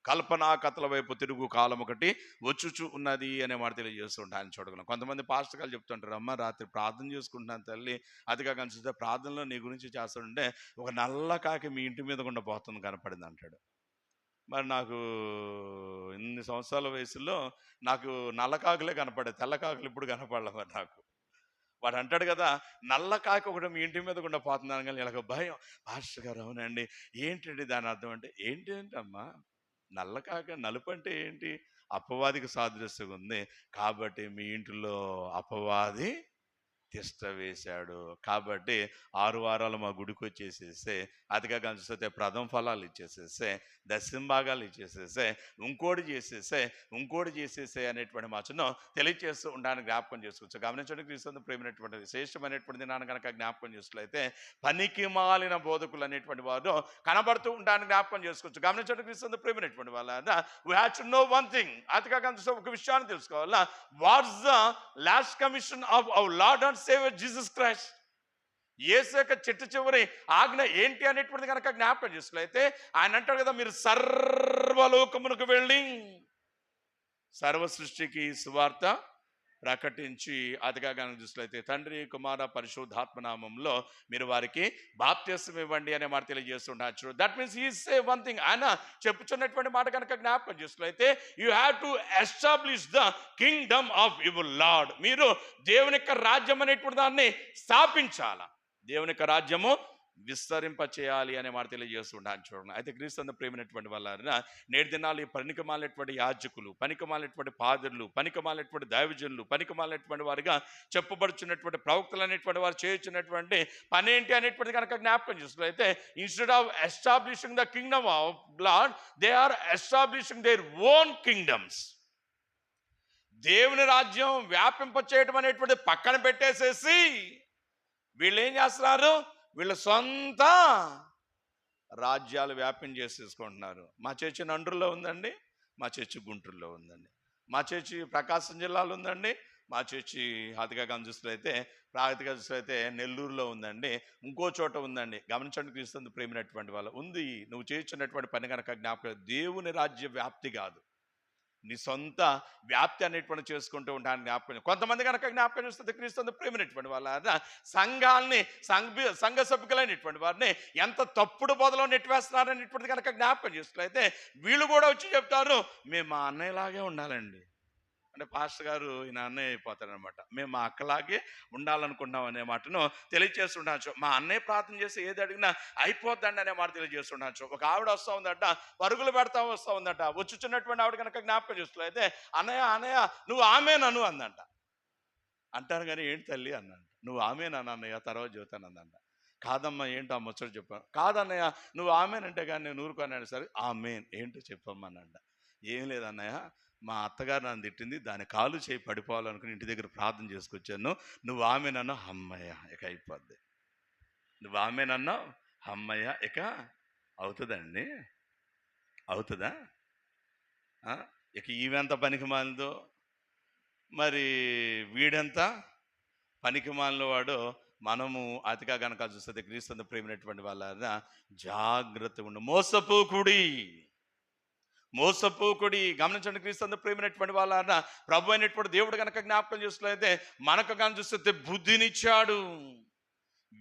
కల్పనా కథల వైపు తిరుగు కాలం ఒకటి వచ్చుచు ఉన్నది అనే మాట తెలియజేస్తుంటా ఆయన చూడగలం. కొంతమంది పాస్టర్లు చెప్తుంటారు, అమ్మ రాత్రి ప్రార్థన చేసుకుంటున్నాను తల్లి, అదిగా కనిపిస్తే ప్రార్థనలో నీ గురించి చేస్తుంటే ఒక నల్ల కాకి మీ ఇంటి మీద గుండా పోతుంది కనపడింది అంటాడు. మరి నాకు ఇన్ని సంవత్సరాల వయసులో నాకు నల్ల కాకులే కనపడే, తెల్ల కాకులు ఇప్పుడు కనపడలే. మరి నాకు వాడు అంటాడు కదా, నల్ల కాకి ఒకటి మీ ఇంటి మీద గుండా పోతున్నాను కానీ ఇలాగ భయం. పాస్టర్ గారు అవునండి, ఏంటండి దాని అర్థం అంటే, ఏంటమ్మా నల్ల కాక, నలుపు అంటే ఏంటి, అపవాదికి సాదృశ్యం ఉంది కాబట్టి మీ ఇంటిలో అపవాది తిష్ట వేశాడు. కాబట్టి 6 వారాలు మా గుడికి వచ్చేసేస్తే, అదిగా కలిసితే ప్రథమ ఫలాలు ఇచ్చేసేస్తే, దశంభాగాలు ఇచ్చేసేస్తే, ఇంకోటి చేసేసే అనేటువంటి మాటను తెలియజేస్తూ ఉండడానికి జ్ఞాపకం చేసుకోవచ్చు. గమనించడానికి క్రీస్తు ప్రేమైనటువంటి విశేషమైనటువంటిది నాన్న కనుక జ్ఞాపకం చేసుకున్నట్లయితే పనికి మాలిన బోధకులు అనేటువంటి వారు కనబడుతూ ఉండడానికి జ్ఞాపకం చేసుకోవచ్చు. గమనించడానికి క్రీస్తు ప్రేమైనటువంటి వాళ్ళ we have to know one thing, అదిగా కలిసి ఒక విషయాన్ని తెలుసుకోవాలా, what's the last commission of our Lord and Saviour Jesus Christ. యేసు యొక్క చిట్ట చివరి ఆజ్ఞ ఏంటి అనేటువంటిది కనుక జ్ఞాపకం చేసుకున్నట్లయితే ఆయన అంటాడు కదా, మీరు సర్వలోకమునకు వెళ్ళి సర్వ సృష్టికి సువార్త ప్రకటించి అతిగా కనుక చూసినట్లయితే తండ్రి కుమార పరిశుద్ధాత్మ నామంలో మీరు వారికి బాప్తిస్మం ఇవ్వండి అనే మాట తెలియజేస్తుండొచ్చు. దట్ మీన్స్ ఈ సే వన్ థింగ్, ఆయన చెప్పుచున్నటువంటి మాట కనుక జ్ఞాపకం చూసినట్లయితే you have to establish the kingdom of your lord. మీరు దేవుని యొక్క రాజ్యం అనేటువంటి దాన్ని స్థాపించాల, దేవుని యొక్క రాజ్యము విస్తరింప చేయాలి అనే మాట తెలియజేస్తుంటాను చూడండి. అయితే క్రీస్తు ప్రేమైనటువంటి వాళ్ళ నేటి దినాలు ఈ పనికిమాలినటువంటి యాజకులు, పనికిమాలినటువంటి పాదరులు, పనికిమాలినటువంటి దైవజనులు, పనికిమాలినటువంటి వారిగా చెప్పబడుచున్నటువంటి ప్రవక్తలు అనేటువంటి వారు చేయుచున్నటువంటి పని ఏంటి అనేటువంటి కనుక జ్ఞాపకం చూసినట్లయితే instead of establishing the kingdom of Lord they are establishing their own kingdoms. దేవుని రాజ్యం వ్యాపింప చేయడం అనేటువంటి పక్కన పెట్టేసేసి వీళ్ళు ఏం చేస్తున్నారు, వీళ్ళ సొంత రాజ్యాలు వ్యాప్యం చేసేసుకుంటున్నారు. మా చర్చి నండ్రులో ఉందండి, మా చర్చి గుంటూరులో ఉందండి, మా చర్చి ప్రకాశం జిల్లాలో ఉందండి, మా చర్చి అతిగా చూసినట్లయితే నెల్లూరులో ఉందండి, ఇంకో చోట ఉందండి. గమనించండి క్రీస్తు ప్రేమైనటువంటి వాళ్ళు ఉంది. నువ్వు చేయించినటువంటి పని కనుక జ్ఞాపకం, దేవుని రాజ్య వ్యాప్తి కాదు, నీ సొంత వ్యాప్తి అనేటువంటి చేసుకుంటూ ఉంటాను జ్ఞాపకం. కొంతమంది కనుక జ్ఞాపకం చేస్తుంది క్రీస్తు ప్రేమైనటువంటి వాళ్ళ సంఘాలని సంఘ సభ్యులైనటువంటి వారిని ఎంత తప్పుడు బోధలో నెట్టివేస్తున్నారనేటువంటిది కనుక జ్ఞాపకం చేస్తున్నట్లయితే వీళ్ళు కూడా వచ్చి చెప్తారు మేము మా అన్నయ్యలాగే ఉండాలండి. అంటే పాస్టర్ గారు ఈయన అన్నయ్య అయిపోతారనమాట. మేము మా అక్కలాగే ఉండాలనుకుంటున్నాం అనే మాటను తెలియజేస్తుండొచ్చు. మా అన్నయ్య ప్రార్థన చేసి ఏది అడిగినా అయిపోద్దండి అనే మాట తెలియజేస్తుండొచ్చు. ఒక ఆవిడ వస్తూ ఉందట, పరుగులు పెడతా వస్తూ ఉందట. వచ్చుచున్నటువంటి ఆవిడ కనుక జ్ఞాపకం చేస్తున్నట్లయితే అన్నయ్య నువ్వు ఆమెనను అందంట. అంటారు కానీ ఏంటి తల్లి అన్నాడు. నువ్వు ఆమెనను అన్నయ్య తర్వాత చెబుతాను అందంట. కాదమ్మా ఏంటో ఆ ముచ్చట చెప్పాను. కాదన్నయ్య నువ్వు ఆమెనంటే కానీ నేను ఊరుకున్నాడు. సరే ఆమెన్ ఏంటో చెప్పమ్మనంట. ఏం లేదన్నయ్య, మా అత్తగారు నన్ను తిట్టింది, దాని కాలు చేయి పడిపోవాలనుకుని ఇంటి దగ్గర ప్రార్థన చేసుకొచ్చాను. నువ్వు ఆమెనన్నా అమ్మయ్య ఇక అయిపోద్ది, నువ్వు ఆమెనన్నా అమ్మయ్య ఇక అవుతుందండి, అవుతుందా? ఇక ఈవెంత పనికి మాలిందో మరి వీడెంత పనికి మాలిన వాడో మనము అతిగా కనుక చూస్తే క్రీస్తు ప్రేమైనటువంటి వాళ్ళ జాగ్రత్తగా ఉండు. మోసపోకుడి. గమనించండి క్రీస్తు ప్రేమైనటువంటి వాళ్ళ ప్రభు అయినటువంటి దేవుడు కనుక జ్ఞాపకం చూసినట్లయితే మనకు కనుక చూస్తే బుద్ధినిచ్చాడు,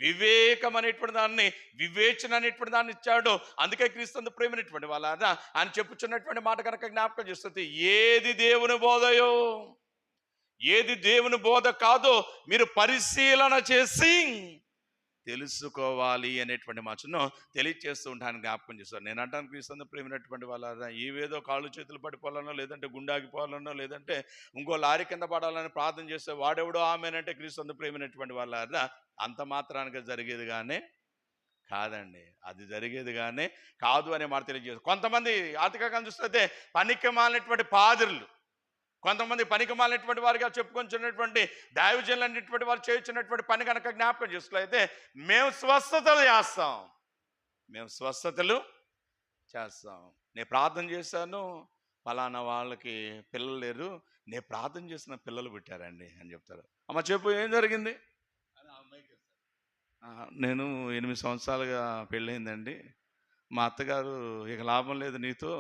వివేకం అనేటువంటి దాన్ని, వివేచన అనేటువంటి దాన్ని ఇచ్చాడు. అందుకే క్రీస్తు ప్రేమైనటువంటి వాళ్ళ ఆయన చెప్పుచున్నటువంటి మాట కనుక జ్ఞాపకం చూస్తే ఏది దేవుని బోధయో ఏది దేవుని బోధ కాదో మీరు పరిశీలన చేసి తెలుసుకోవాలి అనేటువంటి మాటను తెలియజేస్తూ ఉంటాను, జ్ఞాపకం చేస్తాను. నేను అంటాను క్రీస్తు ప్రేమైనటువంటి వాళ్ళ ఏవేదో కాళ్ళు చేతులు పడిపోవాలనో, లేదంటే గుండాగిపోవాలనో, లేదంటే ఇంకో లారీ కింద పడాలని ప్రార్థన చేస్తే వాడెవడో ఆమెనంటే క్రీస్తు ప్రేమైనటువంటి వాళ్ళ అంత మాత్రానికి జరిగేది కానీ కాదండి, అది జరిగేది కానీ కాదు అనే మాట తెలియజేస్తారు. కొంతమంది ఆర్థికంగా చూస్తే పనికి మాలినటువంటి పాదురులు, కొంతమంది పనికి మాలినటువంటి వారిగా చెప్పుకొచ్చినటువంటి దైవజనులు అనేటువంటి వారు చేయించినటువంటి పని కనుక జ్ఞాపకం చేసినట్లయితే మేము స్వస్థతలు చేస్తాం. నేను ప్రార్థన చేశాను, ఫలానా వాళ్ళకి పిల్లలు లేరు, నేను ప్రార్థన చేసిన పిల్లలు పుట్టారండి అని చెప్తారు. అమ్మ చెప్పు ఏం జరిగింది అని ఆ అమ్మాయికి. నేను 8 సంవత్సరాలుగా పెళ్ళయిందండి, మా అత్తగారు ఇక లాభం లేదు నీతో,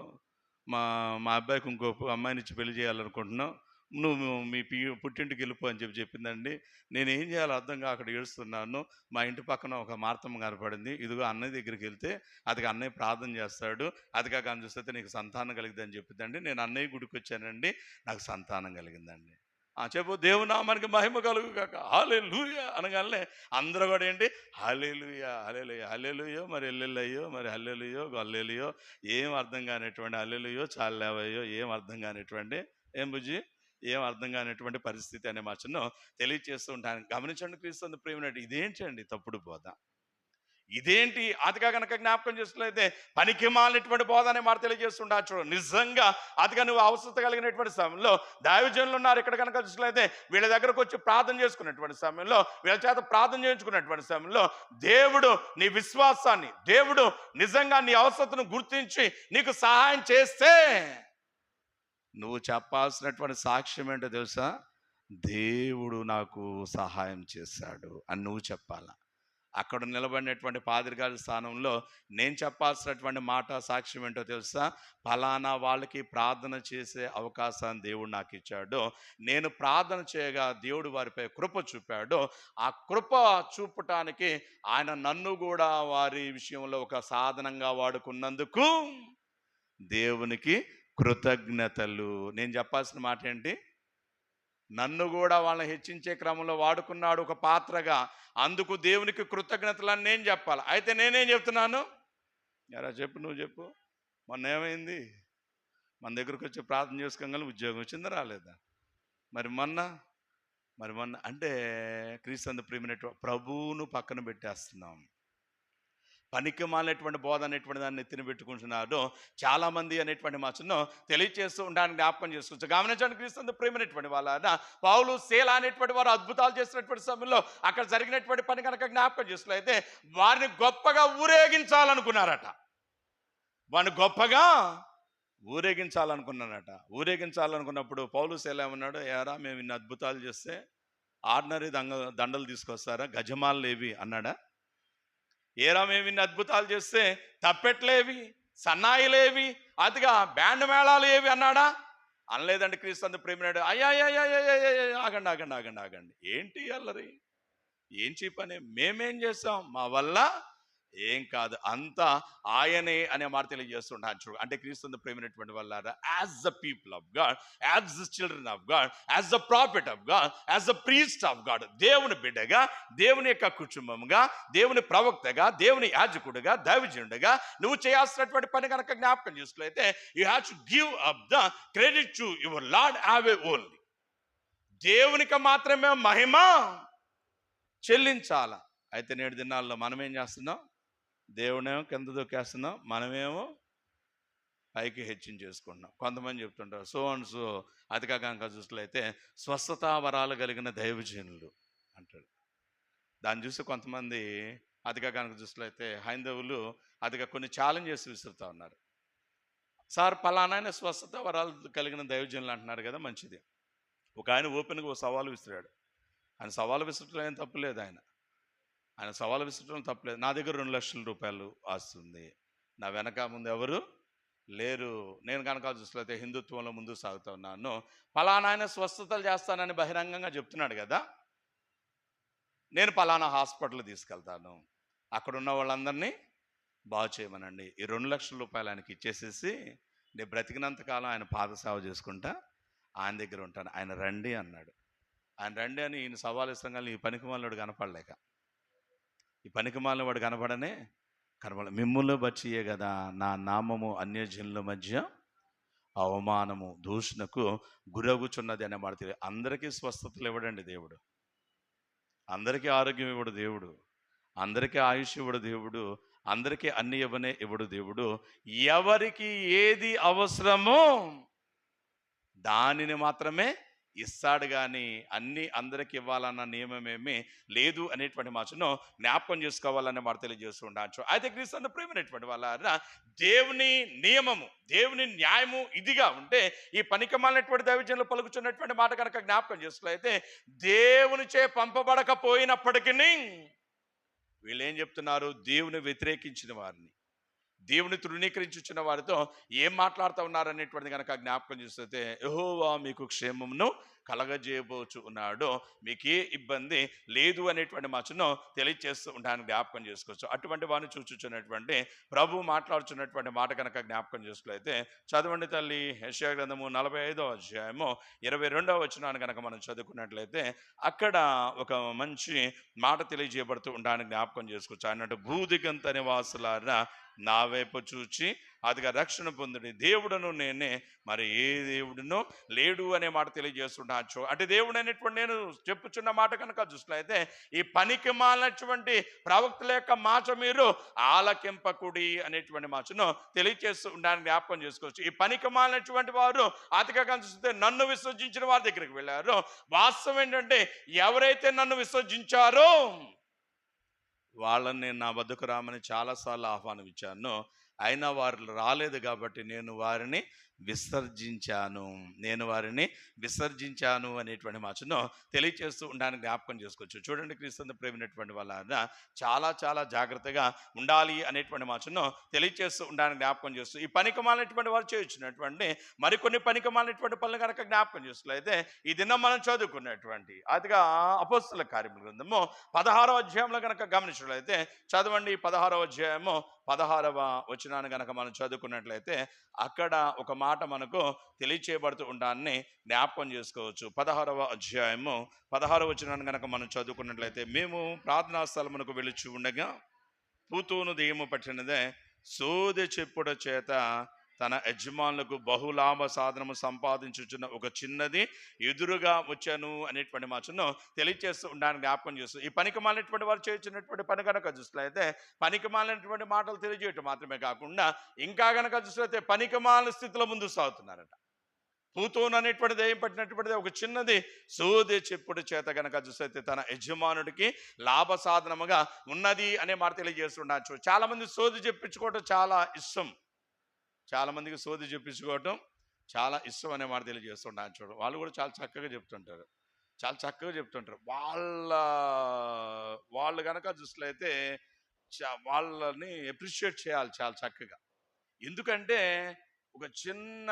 మా అబ్బాయికి ఇంకో అమ్మాయిని ఇచ్చి పెళ్లి చేయాలనుకుంటున్నాం, నువ్వు మీ పుట్టింటికి వెళ్ళిపో అని చెప్పిందండి. నేను ఏం చేయాలో అర్థంగా అక్కడ ఏడుస్తున్నాను. మా ఇంటి పక్కన ఒక మార్తమ్మ కనపడింది. ఇదిగో అన్నయ్య దగ్గరికి వెళ్తే అదిగా అన్నయ్య ప్రార్థన చేస్తాడు, అదిగా కానీ చూస్తే నీకు సంతానం కలిగిందని చెప్పిందండి. నేను అన్నయ్య గుడికి వచ్చానండి, నాకు సంతానం కలిగిందండి. చెప్పు దేవునామానికి మహిమ కలుగు కాక హల్లెలూయా అనగానే అందరూ కూడా ఏంటి హల్లెలూయా హల్లెలూయా హల్లెలూయో మరి ఎల్లెల్లయ్యో మరి హల్లెలూయో గొల్లెలియో ఏం అర్థం కానిటువంటి హల్లెలూయో చాలేవయ్యో ఏం అర్థం కానిటువంటి ఏం బుజ్జి ఏం అర్థం కానిటువంటి పరిస్థితి అనే మాటను తెలియజేస్తూ ఉంటాను. గమనించండి క్రీస్తు ప్రేమైనట్టు ఇదేంటండి తప్పుడు బోధ, ఇదేంటి అతిగా కనుక జ్ఞాపకం చేసినట్లయితే పనికి మాలినటువంటి బోధ అనే మాట తెలియజేస్తుండొచ్చు. నిజంగా అతిగా నువ్వు అవసరత కలిగినటువంటి సమయంలో దైవజనులు ఉన్నారు ఇక్కడ కనుక చూసినట్లయితే వీళ్ళ దగ్గరకు వచ్చి ప్రార్థన చేసుకున్నటువంటి సమయంలో, వీళ్ళ చేత ప్రార్థన చేయించుకున్నటువంటి సమయంలో దేవుడు నీ విశ్వాసాన్ని, దేవుడు నిజంగా నీ అవసరతను గుర్తించి నీకు సహాయం చేస్తే నువ్వు చెప్పాల్సినటువంటి సాక్ష్యం ఏంటో తెలుసా? దేవుడు నాకు సహాయం చేశాడు అని నువ్వు చెప్పాలా. అక్కడ నిలబడినటువంటి పాదిరి గారి స్థానంలో నేను చెప్పాల్సినటువంటి మాట సాక్ష్యం ఏంటో తెలుసా? ఫలానా వాళ్ళకి ప్రార్థన చేసే అవకాశాన్ని దేవుడు నాకు ఇచ్చాడు. నేను ప్రార్థన చేయగా దేవుడు వారిపై కృప చూపాడు. ఆ కృప చూపటానికి ఆయన నన్ను కూడా వారి విషయంలో ఒక సాధనంగా వాడుకున్నందుకు దేవునికి కృతజ్ఞతలు. నేను చెప్పాల్సిన మాట ఏంటి? నన్ను కూడా వాళ్ళని హెచ్చించే క్రమంలో వాడుకున్నాడు ఒక పాత్రగా. అందుకు దేవునికి కృతజ్ఞతలని నేను చెప్పాలి. అయితే నేనేం చెప్తున్నాను? ఎరా చెప్పు, నువ్వు చెప్పు. మొన్న ఏమైంది? మన దగ్గరకు వచ్చి ప్రార్థన చేసుకోగానే ఉద్యోగం వచ్చిందా రాలేదా? మరి మొన్న అంటే క్రీస్తు ప్రియమైనటువంటి ప్రభువును పక్కన పెట్టేస్తున్నాం. పనికి మాలినటువంటి బోధ అనేటువంటి దాన్ని ఎత్తిన పెట్టుకుంటున్నారు చాలామంది అనేటువంటి మాటను తెలియచేస్తూ ఉండడానికి జ్ఞాపకం చేసుకోవచ్చు. గమనించండి క్రీస్తు ప్రియమైనటువంటి వాళ్ళ పౌలు శీల అనేటువంటి వారు అద్భుతాలు చేసినటువంటి సమయంలో అక్కడ జరిగినటువంటి పని కనుక జ్ఞాపకం చేసుకున్నట్లయితే వారిని గొప్పగా ఊరేగించాలనుకున్నారట. వారిని గొప్పగా ఊరేగించాలనుకున్నారట. ఊరేగించాలనుకున్నప్పుడు పౌలు శీల ఏమన్నాడు? ఏరా మేము ఇన్ని అద్భుతాలు చేస్తే ఆర్డినరీ దండలు తీసుకొస్తారా? గజమాలు ఏవి అన్నాడా? ఏరా మేము ఇన్ని అద్భుతాలు చేస్తే తప్పెట్లేవి, సన్నాయిలేవి, అదిగా బ్యాండ్ మేళాలు ఏవి అన్నాడా? అనలేదండి. క్రీస్తు ప్రేమినాడు. అయ్యా ఆగండి ఆగండి ఆగండి ఆగండి, ఏంటి అల్లరి, ఏం చెప్పని, మేమేం చేస్తాం, మా వల్ల ఏం కాదు, అంతా ఆయనే అనే మాట తెలియజేస్తుంటాను. చూడు, అంటే క్రీస్తు ప్రేమైనటువంటి వాళ్ళారా, as the people of God, as the children of God, as the profit of God, as the priest of God, దేవుని బిడ్డగా, దేవుని యొక్క కుటుంబంగా, దేవుని ప్రవక్తగా, దేవుని యాజకుడుగా, దైవజనుడిగా నువ్వు చేయాల్సినటువంటి పని కనుక జ్ఞాపకం చేసుకున్నట్లయితే you have to give up the credit to your lord away only. దేవునికి మాత్రమే మహిమ చెల్లించాల. అయితే నేడు దినాల్లో మనం ఏం చేస్తున్నాం? దేవునేమో కింద దొక్కేస్తున్నాం, మనమేమో పైకి హెచ్చించేసుకుంటున్నాం. కొంతమంది చెప్తుంటారు సో అండ్ సో అధిక కనుక చూసినట్లయితే స్వస్థతా వరాలు కలిగిన దైవజనులు అంటాడు. దాన్ని చూసి కొంతమంది అధిక కనుక చూసినట్లయితే హైందవులు అధిక కొన్ని ఛాలెంజెస్ విసురుతూ ఉన్నారు. సార్ పలానా స్వస్థత వరాలు కలిగిన దైవజనులు అంటున్నారు కదా, మంచిది. ఒక ఆయన ఓపెన్గా ఒక సవాలు విసిరాడు. ఆయన సవాలు విసరటం ఏం తప్పులేదు, ఆయన సవాలు విసరటం తప్పలేదు. నా దగ్గర 2 లక్షల రూపాయలు ఆస్తుంది, నా వెనక ముందు ఎవరు లేరు, నేను కనుక చూసినట్లయితే హిందుత్వంలో ముందుకు సాగుతూ ఉన్నాను, పలానా ఆయన స్వస్థతలు చేస్తానని బహిరంగంగా చెప్తున్నాడు కదా, నేను పలానా హాస్పిటల్ తీసుకెళ్తాను, అక్కడ ఉన్న వాళ్ళందరినీ బాగు చేయమనండి, ఈ 2 లక్షల రూపాయలు ఆయనకి ఇచ్చేసేసి నేను బ్రతికినంతకాలం ఆయన పాదసేవ చేసుకుంటా ఆయన దగ్గర ఉంటాను, ఆయన రండి అన్నాడు. ఆయన రండి అని ఈయన సవాలు ఇస్తాం, కానీ ఈ పనికిమాలినోడు కనపడలేక, ఈ పనికిమాలిన వాడు కనపడలే. మిమ్ములు బచ్చియే కదా నా నామము అన్యజనుల మధ్య అవమానము దూషణకు గురగుచున్నది అనే మాట తెలియదు. అందరికీ స్వస్థతలు ఇవ్వడండి దేవుడు, అందరికీ ఆరోగ్యం ఇవ్వడు దేవుడు, అందరికీ ఆయుష్ ఇవ్వడు దేవుడు, అందరికీ అన్ని ఇవ్వడు దేవుడు. ఎవరికి ఏది అవసరమో దానిని మాత్రమే ఇస్తాడు, కానీ అన్ని అందరికి ఇవ్వాలన్న నియమమేమీ లేదు అనేటువంటి మాటను జ్ఞాపకం చేసుకోవాలనే మాట తెలియజేస్తూ ఉండవచ్చు. అయితే క్రీస్తు ప్రేమైనటువంటి వాళ్ళ దేవుని నియమము, దేవుని న్యాయము ఇదిగా ఉంటే ఈ పనికిమాలినటువంటి దైవజనులు పలుకుతున్నటువంటి మాట కనుక జ్ఞాపకం చేసుకున్నట్లయితే దేవునిచే పంపబడకపోయినప్పటికీ వీళ్ళు ఏం చెప్తున్నారు? దేవుని వ్యతిరేకించిన వారిని, దేవుని తృణీకరించుచున్న వారితో ఏం మాట్లాడుతూ ఉన్నారు అనేటువంటిది కనుక జ్ఞాపకం చేస్తే యెహోవా మీకు క్షేమమును కలగజేయబోచు ఉన్నాడు, మీకు ఏ ఇబ్బంది లేదు అనేటువంటి మాటను తెలియజేస్తూ ఉండడానికి జ్ఞాపకం చేసుకోవచ్చు. అటువంటి వారిని చూచుచున్నటువంటి ప్రభు మాట్లాడుచున్నటువంటి మాట కనుక జ్ఞాపకం చేసుకున్నట్లయితే చదవండి తల్లి, యెషయా గ్రంథము 45వ అధ్యాయము 22వ వచనాన్ని కనుక మనం చదువుకున్నట్లయితే అక్కడ ఒక మంచి మాట తెలియజేయబడుతూ ఉండడానికి జ్ఞాపకం చేసుకోవచ్చు. అన్నట్టు భూదిగంత నివాసులారా నా వైపు చూచి అదిగా రక్షణ పొందుడి, దేవుడును నేనే, మరి ఏ దేవుడునో లేడు అనే మాట తెలియజేస్తుండొచ్చు. అంటే దేవుడు అనేటువంటి నేను చెప్పుచున్న మాట కనుక చూసినట్లయితే ఈ పనికి మాలినటువంటి ప్రవక్తల యొక్క మాట మీరు ఆలకింపకుడి అనేటువంటి మాటను తెలియజేస్తూ ఉండడానికి జ్ఞాపకం చేసుకోవచ్చు. ఈ పనికి మాలినటువంటి వారు అతిగా చూస్తే నన్ను విసర్జించిన వారి దగ్గరికి వెళ్ళారు. వాస్తవం ఏంటంటే ఎవరైతే నన్ను విసర్జించారో వాళ్ళని నేను నా వద్దకు రామని చాలాసార్లు ఆహ్వానం ఇచ్చాను, అయినా వారు రాలేదు కాబట్టి నేను వారిని విసర్జించాను, నేను వారిని విసర్జించాను అనేటువంటి మాటను తెలియచేస్తూ ఉండడానికి జ్ఞాపకం చేసుకోవచ్చు. చూడండి క్రీస్తు ప్రేమైనటువంటి వాళ్ళ చాలా చాలా జాగ్రత్తగా ఉండాలి అనేటువంటి మాటను తెలియచేస్తూ ఉండడానికి జ్ఞాపకం చేస్తూ, ఈ పనికిమాలినటువంటి వారు చేయించినటువంటి మరికొన్ని పనికిమాలినటువంటి పనులు కనుక జ్ఞాపకం చేస్తున్నట్లయితే ఈ దినం మనం చదువుకున్నటువంటి అదిగా అపోస్తల కార్యముల గ్రంథము 16వ అధ్యాయంలో కనుక గమనించినట్లయితే చదవండి. 16వ అధ్యాయము 16వ వచనాన్ని కనుక మనం చదువుకున్నట్లయితే అక్కడ ఒక మాట మనకు తెలియచేయబడుతూ ఉండాలని జ్ఞాపకం చేసుకోవచ్చు. 16వ అధ్యాయము 16వ వచనాన్ని కనుక మనం చదువుకున్నట్లయితే, మేము ప్రార్థనా స్థలమునకు వెళ్ళుచు ఉండగా పూతూను దెయ్యము పట్టినదే సోదె చెప్పుట చేత తన యజమానులకు బహులాభ సాధనము సంపాదించుచున్న ఒక చిన్నది ఎదురుగా వచ్చాను అనేటువంటి మాటను తెలియచేస్తూ ఉండడానికి జ్ఞాపకం చేస్తూ, ఈ పనికిమాలినటువంటి వారు చేయించినటువంటి పని కనుక చూసినట్లయితే పనికిమాలినటువంటి మాటలు తెలియజేయటం మాత్రమే కాకుండా ఇంకా కనుక చూసినట్లయితే పనికిమాలిన స్థితిలో ముందుకు సాగుతున్నారట. పూతోను అనేటువంటి దెయ్యం పట్టినటువంటిది ఒక చిన్నది సోదె చెప్పుడు చేత కనుక చూస్తే తన యజమానుడికి లాభ సాధనముగా ఉన్నది అనే మాట తెలియజేస్తుండొచ్చు. చాలా మంది సోది చెప్పించుకోవటం చాలా ఇష్టం, చాలా మందికి సోది చెప్పించుకోవటం చాలా ఇష్టం అనే మాట తెలియజేస్తుండొచ్చు. చూడండి, వాళ్ళు కూడా చాలా చక్కగా చెప్తుంటారు, చాలా చక్కగా చెప్తుంటారు. వాళ్ళు కనుక చూసినట్లయితే వాళ్ళని అప్రిషియేట్ చేయాలి చాలా చక్కగా. ఎందుకంటే ఒక చిన్న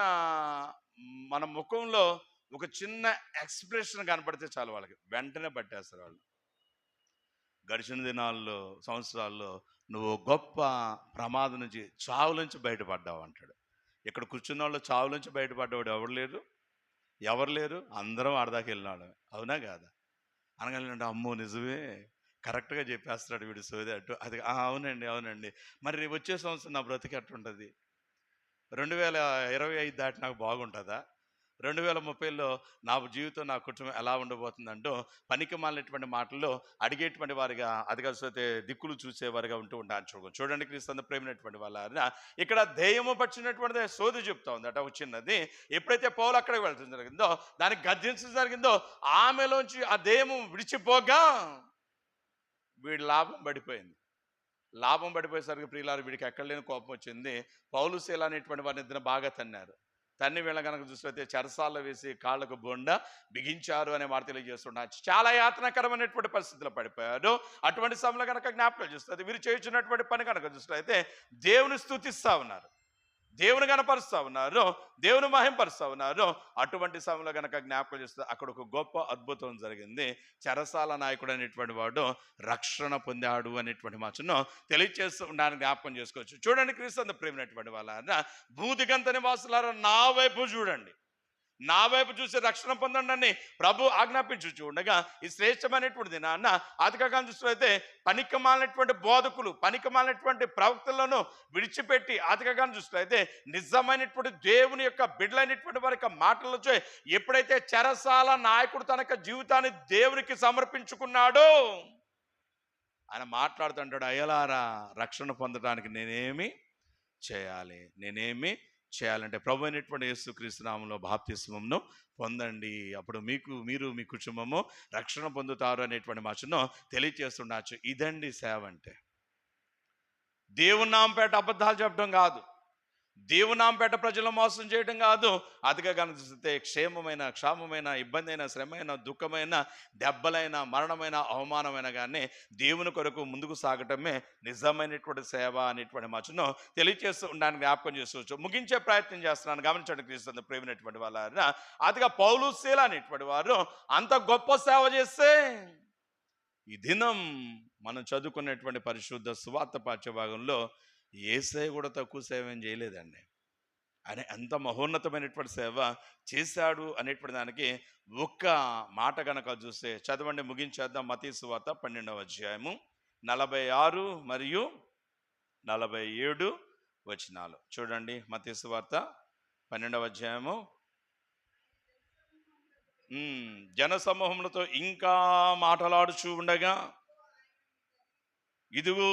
మన ముఖంలో ఒక చిన్న ఎక్స్ప్రెషన్ కనపడితే చాలు వాళ్ళకి వెంటనే పట్టేస్తారు. వాళ్ళు గడిచిన దినాల్లో సంవత్సరాల్లో నువ్వు గొప్ప ప్రమాదం నుంచి చావు నుంచి బయటపడ్డావు అంటాడు. ఇక్కడ కూర్చున్న వాళ్ళు చావు నుంచి బయటపడ్డవాడు ఎవరు లేరు, అందరం ఆడదాకా వెళ్ళినాడు. అవునా కాదా? అనగలంటే అమ్మో నిజమే, కరెక్ట్గా చెప్పేస్తాడు వీడు సోది అటు అది. అవునండి. మరి వచ్చే సంవత్సరం నా బ్రతికి అట్టుంటుంది. 2025 దాటి నాకు బాగుంటుందా? 2030లో నా జీవితం నా కుటుంబం ఎలా ఉండబోతుందంటూ పనికి మాలినటువంటి మాటల్లో అడిగేటువంటి వారిగా అదిగలిసితే దిక్కులు చూసేవారిగా ఉంటారు. చూడండి క్రీస్తు ప్రేమైనటువంటి వాళ్ళ ఇక్కడ దెయ్యము పట్టినటువంటిది సోది చెప్తా ఉందట. వచ్చినది ఎప్పుడైతే పౌలు అక్కడికి వెళ్ళడం జరిగిందో, దానికి గద్దించడం జరిగిందో, ఆమెలోంచి ఆ దెయ్యము విడిచిపోగా వీడి లాభం పడిపోయేసరికి ప్రియులారు వీడికి ఎక్కడ లేని కోపం వచ్చింది. పౌలు శీల అనేటువంటి వారిని ఇద్దరు బాగా తన్ని వీళ్ళ కనుక చూస్తే చెరసాల్లో వేసి కాళ్ళకు బొండ బిగించారు అనే మాట తెలియజేస్తున్నారు. చాలా యాతనకరమైనటువంటి పరిస్థితుల్లో పడిపోయారు. అటువంటి సమయంలో కనుక జ్ఞాపకం చేస్తుంది, వీరు చేయించినటువంటి పని కనుక చూసినట్లయితే దేవుని స్తుతిస్తూ ఉన్నారు, దేవుని కనపరుస్తూ ఉన్నారు, దేవుని మహింపరుస్తూ ఉన్నారు. అటువంటి సమయంలో కనుక జ్ఞాపకం చేస్తే అక్కడ ఒక గొప్ప అద్భుతం జరిగింది. చెరసాల నాయకుడు అనేటువంటి వాడు రక్షణ పొందాడు అనేటువంటి మాటను తెలియచేస్తూ ఉండడానికి జ్ఞాపకం చేసుకోవచ్చు. చూడండి క్రీస్తు ప్రేమైనటువంటి వాళ్ళ భూదిగంత నివాసులారా నా వైపు చూడండి, నా వైపు చూసి రక్షణ పొందండి అని ప్రభు ఆజ్ఞాపించు ఉండగా ఈ శ్రేష్టమైనటువంటి దినాన్న ఆదికాండం చూసినట్లయితే పనికిమాలినటువంటి బోధకులు, పనికిమాలినటువంటి ప్రవక్తలను విడిచిపెట్టి ఆదికాండం చూసినట్లయితే నిజమైనటువంటి దేవుని యొక్క బిడ్డలైనటువంటి వారి యొక్క మాటల్లో ఎప్పుడైతే చెరసాల నాయకుడు తన యొక్క జీవితాన్ని దేవునికి సమర్పించుకున్నాడో ఆయన మాట్లాడుతుంటాడు, అయ్యలారా రక్షణ పొందడానికి నేనేమి చేయాలంటే ప్రభు అయినటువంటి యేసుక్రీస్తు నామములో బాప్తిస్మమును పొందండి, అప్పుడు మీరు మీ కుటుంబము రక్షణ పొందుతారు అనేటువంటి మాటను తెలియచేస్తుండొచ్చు. ఇదండి సేవ అంటే. దేవుని నామపేట అబద్ధాలు చెప్పడం కాదు, దేవుని నామపేట ప్రజలను మోసం చేయడం కాదు. అదిగా కనిపిస్తే క్షేమమైన ఇబ్బంది అయినా శ్రమైన దుఃఖమైన దెబ్బలైన మరణమైన అవమానమైన కానీ దేవుని కొరకు ముందుకు సాగటమే నిజమైనటువంటి సేవ అనేటువంటి మాటను తెలియచేస్తూ ఉండడానికి జ్ఞాపకం చేసుకోవచ్చు. ముగించే ప్రయత్నం చేస్తున్నాను, గమనించండి క్రీస్తు ప్రేమైనటువంటి వాళ్ళ అదిగా పౌలు శీల అనేటువంటి వారు అంత గొప్ప సేవ చేస్తే ఈ దినం మనం చదువుకున్నటువంటి పరిశుద్ధ సువార్త పాఠ్యభాగంలో యేసయ్య కూడా తక్కువ సేవ ఏం చేయలేదండి. ఆయన ఎంత మహోన్నతమైనటువంటి సేవ చేశాడు అనేటువంటి దానికి ఒక్క మాట కనుక చూస్తే చదవండి, ముగించేద్దాం. మత్తయి సువార్త 12వ అధ్యాయము 46 మరియు 47 వచనాలు చూడండి. మత్తయి సువార్త 12వ అధ్యాయము. జన సమూహములతో ఇంకా మాటలాడుచూ ఉండగా ఇదిగో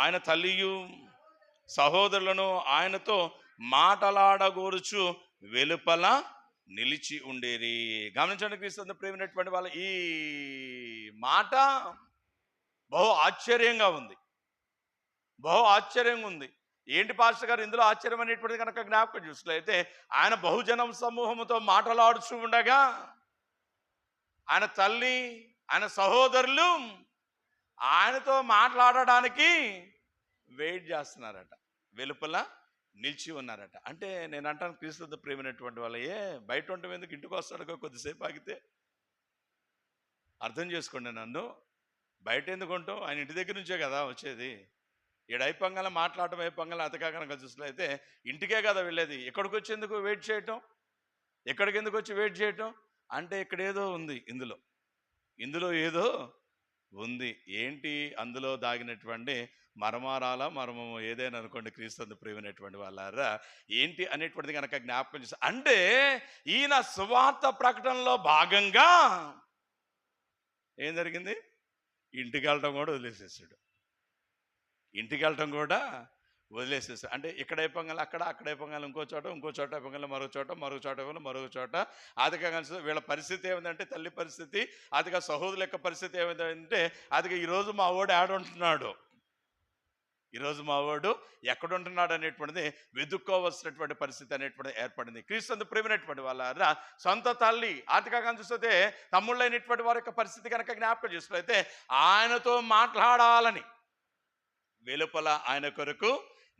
ఆయన తల్లియు సహోదరులను ఆయనతో మాటలాడగోరుచు వెలుపల నిలిచి ఉండేరి. గమనించండి క్రీస్తు ప్రేమైనటువంటి వాళ్ళ ఈ మాట బహు ఆశ్చర్యంగా ఉంది. ఏంటి పాస్టర్ గారు ఇందులో ఆశ్చర్యం అనేటువంటిది కనుక జ్ఞాపకం చూసినట్లయితే, ఆయన బహుజనం సమూహంతో మాటలాడుచూ ఉండగా ఆయన తల్లి, ఆయన సహోదరులు ఆయనతో మాట్లాడడానికి వెయిట్ చేస్తున్నారట, వెలుపల నిలిచి ఉన్నారట. అంటే నేను అంటాను, క్రీస్తుతో ప్రేమైనటువంటి వాళ్ళే బయట ఉండటం ఎందుకు, ఇంటికి వస్తాడుగా కొద్దిసేపు ఆగితే. అర్థం చేసుకోండి నన్ను. బయట ఎందుకు ఉంటాం, ఆయన ఇంటి దగ్గర నుంచే కదా వచ్చేది. ఈడ అయిపోగానే మాట్లాడటం, అయిపోగానే అతగా కనుక చూసినట్లయితే ఇంటికే కదా వెళ్ళేది. ఎక్కడికి వచ్చేందుకు వెయిట్ చేయటం, ఎక్కడికి ఎందుకు వచ్చి వెయిట్ చేయటం అంటే ఇక్కడ ఏదో ఉంది, ఇందులో ఏదో ఉంది. ఏంటి అందులో దాగినటువంటి మర్మము ఏదైనా అనుకోండి, క్రీస్తు ప్రేమైనటువంటి వాళ్ళారా, ఏంటి అనేటువంటిది కనుక జ్ఞాపకం చేస్తారు. అంటే ఈయన సువార్త ప్రకటనలో భాగంగా ఏం జరిగింది, ఇంటికి వెళ్ళటం కూడా వదిలేసేసాడు. అంటే ఇక్కడ అయిపోగానే అక్కడ అయిపోగానే ఇంకో చోట అయిపోగానే మరో చోట అదిగా కలిసి వీళ్ళ పరిస్థితి ఏమిటంటే, తల్లి పరిస్థితి అదిగా సహోదరుల యొక్క పరిస్థితి ఏమిటంటే, అదిగా ఈరోజు మా వాడు ఆడుంటున్నాడు, ఈరోజు మా వాడు ఎక్కడుంటున్నాడు అనేటువంటిది వెతుక్కోవలసినటువంటి పరిస్థితి అనేటువంటిది ఏర్పడింది. క్రీస్తు ప్రేమైనటువంటి వాళ్ళ సొంత తల్లి ఆర్థికంగా చూస్తే తమ్ముళ్ళైనటువంటి వారి యొక్క పరిస్థితి కనుక జ్ఞాపకం చేసుకున్నట్లయితే, ఆయనతో మాట్లాడాలని వెలుపల ఆయన కొరకు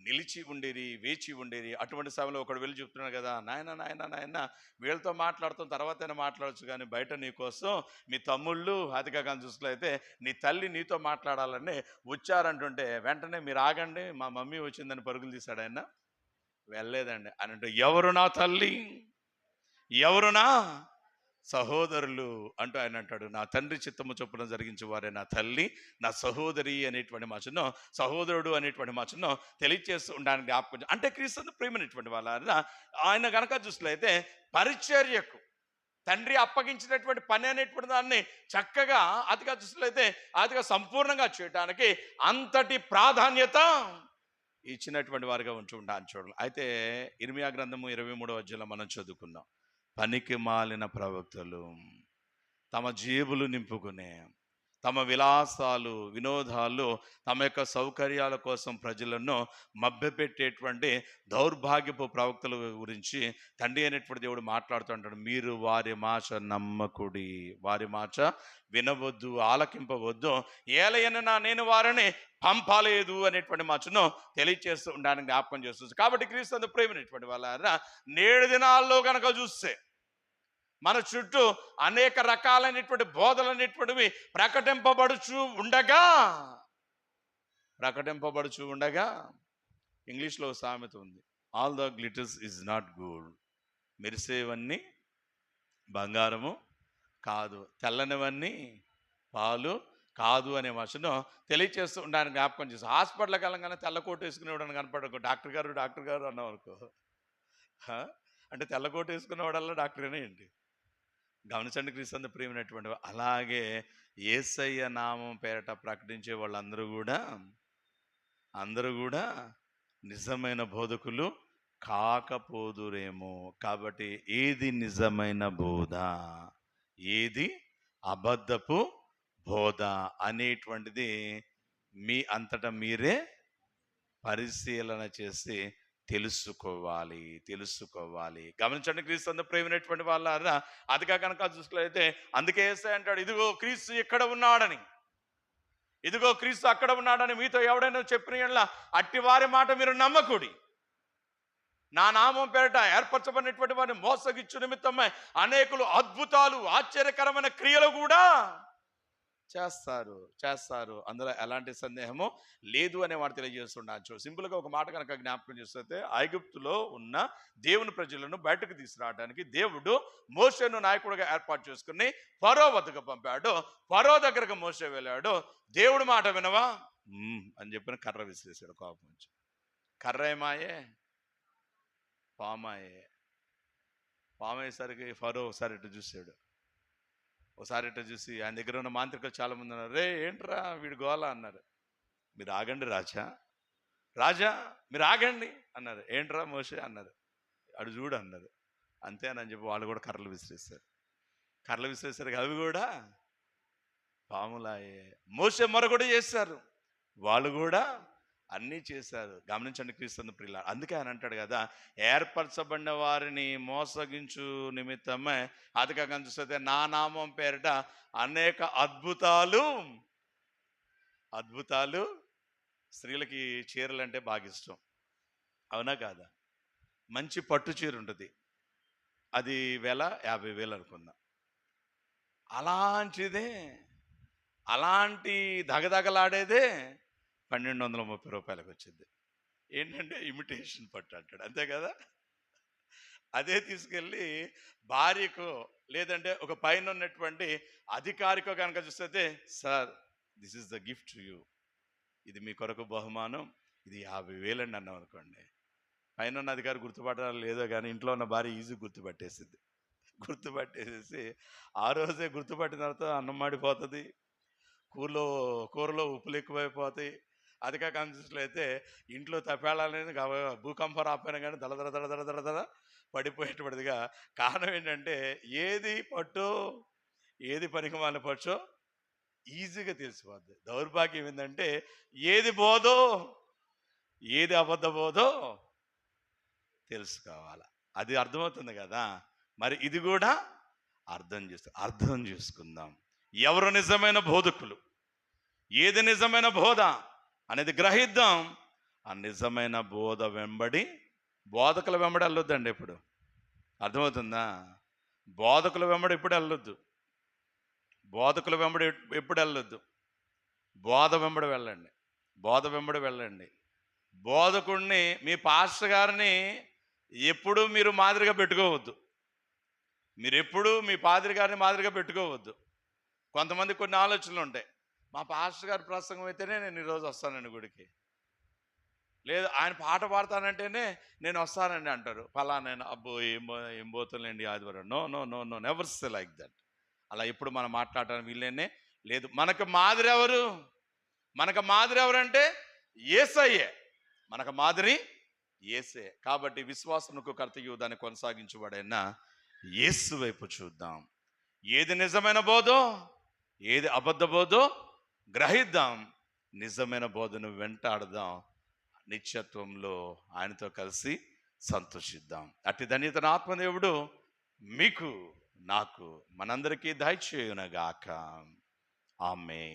నిలిచి ఉండేది, వేచి ఉండేది. అటువంటి సమయంలో ఒకడు వెళ్ళి చెప్తున్నాడు కదా, నాయన వీళ్ళతో మాట్లాడుతాం, తర్వాత అయినా మాట్లాడచ్చు, కానీ బయట నీకోసం మీ తమ్ముళ్ళు అదిగా కానీ చూసుకులైతే నీ తల్లి నీతో మాట్లాడాలని వచ్చారంటుంటే, వెంటనే మీరు ఆగండి, మా మమ్మీ వచ్చిందని పరుగులు తీశాడు ఆయన. వెళ్ళలేదండి అని అంటే, ఎవరు నా తల్లి, ఎవరు నా సహోదరులు అంటూ ఆయన అంటాడు. నా తండ్రి చిత్తము చొప్పున జరిగించే వారే నా తల్లి, నా సహోదరి అనేటువంటి మాటను, సహోదరుడు అనేటువంటి మాటను తెలియచేస్తూ ఉండడానికి జ్ఞాపకం. అంటే క్రీస్తు ప్రేమైనటువంటి వాళ్ళ ఆయన కనుక చూసినట్లయితే పరిచర్యకు తండ్రి అప్పగించినటువంటి పని అనేటువంటి దాన్ని చక్కగా అతిగా చూసినట్లయితే అతిగా సంపూర్ణంగా చేయడానికి అంతటి ప్రాధాన్యత ఇచ్చినటువంటి వారిగా ఉండాలని చూడాలి. అయితే ఇర్మియా గ్రంథము 23వ అధ్యాయంలో మనం చదువుకున్నాం, పనికి మాలిన ప్రవక్తలు తమ జేబులు నింపుకునే, తమ విలాసాలు వినోదాలు, తమ యొక్క సౌకర్యాల కోసం ప్రజలను మభ్యపెట్టేటువంటి దౌర్భాగ్యపు ప్రవక్తల గురించి తండ్రి అయినటువంటి దేవుడు మాట్లాడుతుంటాడు. మీరు వారి మాట నమ్మకుడి, వారి మాట వినవద్దు, ఆలకింపవద్దు, ఏలయననా నేను వారిని పంపలేదు అనేటువంటి మాటను తెలియచేస్తూ ఉండడానికి జ్ఞాపకం చేస్తుంది. కాబట్టి క్రీస్తు ప్రేమైనటువంటి వాళ్ళ నేడు దినాల్లో కనుక చూస్తే మన చుట్టూ అనేక రకాలైనటువంటి బోధలు అనేటువంటివి ప్రకటింపబడుచు ఉండగా ఇంగ్లీష్లో సామెత ఉంది, all the glitters is not gold. మెరిసేవన్నీ బంగారము కాదు, తెల్లనివన్నీ పాలు కాదు అనే భాషను తెలియచేస్తూ ఉండడానికి జ్ఞాపకం చేస్తాం. హాస్పిటల్కి వెళ్ళగానే తెల్లకోటు వేసుకునేవాడని కనపడకు, డాక్టర్ గారు అన్నావు అనుకో, అంటే తెల్లకోటు వేసుకునేవాడల్లా డాక్టరేనే ఏంటి? గమనించండి క్రీస్తు ప్రేమైనటువంటి. అలాగే యేసయ్య నామం పేరట ప్రకటించే వాళ్ళందరూ కూడా నిజమైన బోధకులు కాకపోదురేమో. కాబట్టి ఏది నిజమైన బోధ, ఏది అబద్ధపు బోధ అనేటువంటిది మీ అంతటా మీరే పరిశీలన చేసి తెలుసుకోవాలి. గమనించండి క్రీస్తు ప్రేమైనటువంటి వాళ్ళ అదిగా కనుక చూసుకున్నట్లయితే అందుకే యేసయ్య అంటాడు, ఇదిగో క్రీస్తు ఇక్కడ ఉన్నాడని, ఇదిగో క్రీస్తు అక్కడ ఉన్నాడని మీతో ఎవడైనా చెప్పిన యెడల అట్టి వారి మాట మీరు నమ్మకుడి. నా నామం పేరట ఏర్పరచబడినటువంటి వారిని మోసగిచ్చు నిమిత్తమై అనేకులు అద్భుతాలు ఆశ్చర్యకరమైన క్రియలు కూడా చేస్తారు, అందులో ఎలాంటి సందేహము లేదు అనే వాడు తెలియజేస్తున్నాడు. సింపుల్గా ఒక మాట కనుక జ్ఞాపకం చేస్తే, ఐగుప్తులో ఉన్న దేవుని ప్రజలను బయటకు తీసుకురావడానికి దేవుడు మోషేను నాయకుడిగా ఏర్పాటు చేసుకుని ఫరో వద్దకు పంపాడు. ఫరో దగ్గరకు మోషే వెళ్ళాడు. దేవుడు మాట వినవా అని చెప్పిన కర్ర విసిరేసాడు. కోపం నుంచి కర్ర ఏమాయే, పామయ్యేసరికి ఫరో ఒకసారి ఇటు చూశాడు. చూసి ఆయన దగ్గర ఉన్న మాంత్రికులు చాలా మంది అన్నారు, రే ఏంట్రా వీడు గోల అన్నారు. మీరు ఆగండి రాజా మీరు ఆగండి అన్నారు. ఏంట్రా మోషే అన్నారు. అడు చూడు అన్నారు. అంతేనని చెప్పి వాళ్ళు కూడా కర్రలు విసిరేసారు. అవి కూడా పాములాయే. మోషే మరొకటి చేశారు, వాళ్ళు కూడా అన్నీ చేశారు. గమనించండి క్రీస్తు ప్రియులారా. అందుకే ఆయన అంటాడు కదా, ఏర్పరచబడిన వారిని మోసగించు నిమిత్తమే అధికంగా చూస్తే నా నామం పేరిట అనేక అద్భుతాలు అద్భుతాలు. స్త్రీలకి చీరలు అంటే బాగా ఇష్టం, అవునా కాదా? మంచి పట్టు చీర ఉంటుంది, అది వేల 50,000 అనుకుందాం. అలాంటిదే, అలాంటి దగదగలాడేదే 1,230 రూపాయలకు వచ్చింది. ఏంటంటే ఇమిటేషన్ పట్టు అంటాడు, అంతే కదా? అదే తీసుకెళ్ళి భార్యకు లేదంటే ఒక పైన ఉన్నటువంటి అధికారికో కనుక చూస్తే, sir this is the gift to you, ఇది మీ కొరకు బహుమానం, ఇది 50,000 అండి అన్నాం అనుకోండి. పైన ఉన్న అధికారి గుర్తుపట్టాలి లేదో కానీ ఇంట్లో ఉన్న భార్య ఈజీ గుర్తుపట్టేసేసి ఆ రోజే గుర్తుపట్టిన తర్వాత అన్నం మాడిపోతుంది, కూరలో ఉప్పులు ఎక్కువైపోతాయి. అది కాక కన్సిస్ట్లో అయితే ఇంట్లో తపేళాలని భూకంపం రాపోయినా కానీ దడ పడిపోయేటువంటిదిగా. కారణం ఏంటంటే ఏది పట్టో ఏది పనికి మాలిన పచ్చో ఈజీగా తెలిసిపోద్ది. దౌర్భాగ్యం ఏంటంటే ఏది బోధో ఏది అబద్ధ బోధో తెలుసుకోవాలి. అది అర్థమవుతుంది కదా. మరి ఇది కూడా అర్థం చేసుకుందాం. ఎవరు నిజమైన బోధకులు, ఏది నిజమైన బోధ అనేది గ్రహిద్దాం. ఆ నిజమైన బోధ వెంబడి, బోధకుల వెంబడి వెళ్ళొద్దండి ఎప్పుడు, అర్థమవుతుందా? బోధకుల వెంబడి ఎప్పుడు వెళ్ళొద్దు, బోధకుల వెంబడి ఎప్పుడు వెళ్ళొద్దు. బోధ వెంబడి వెళ్ళండి. బోధకుడిని, మీ పాస్టర్ గారిని ఎప్పుడు మీరు మాదిరిగా పెట్టుకోవద్దు. మీరు ఎప్పుడు మీ పాదిరి గారిని మాదిరిగా పెట్టుకోవద్దు. కొంతమంది కొన్ని ఆలోచనలు ఉంటాయి. మా పాస్టర్ గారి ప్రసంగం అయితేనే నేను ఈరోజు వస్తానండి గుడికి, లేదు ఆయన పాట పాడతానంటేనే నేను వస్తానండి అంటారు. ఫలానా అబ్బో ఏం పోతుందండి ఆదివారం. No no no no never say like that. అలా ఎప్పుడు మనం మాట్లాడటానికి వీళ్ళనే లేదు. మనకు మాదిరి ఎవరంటే యేసయ్యే. మనకు మాదిరి యేసే. కాబట్టి విశ్వాసమునకు కర్తయు దాన్ని కొనసాగించబడిన యేసు వైపు చూద్దాం. ఏది నిజమైన బోధో ఏది అబద్ధ బోధో గ్రహిద్దాం. నిజమైన బోధను వెంటాడదాం. నిత్యత్వంలో ఆయనతో కలిసి సంతోషిద్దాం. అట్టి ధన్యతను ఆత్మదేవుడు మీకు నాకు మనందరికీ దయచేయునుగాక. ఆమేన్.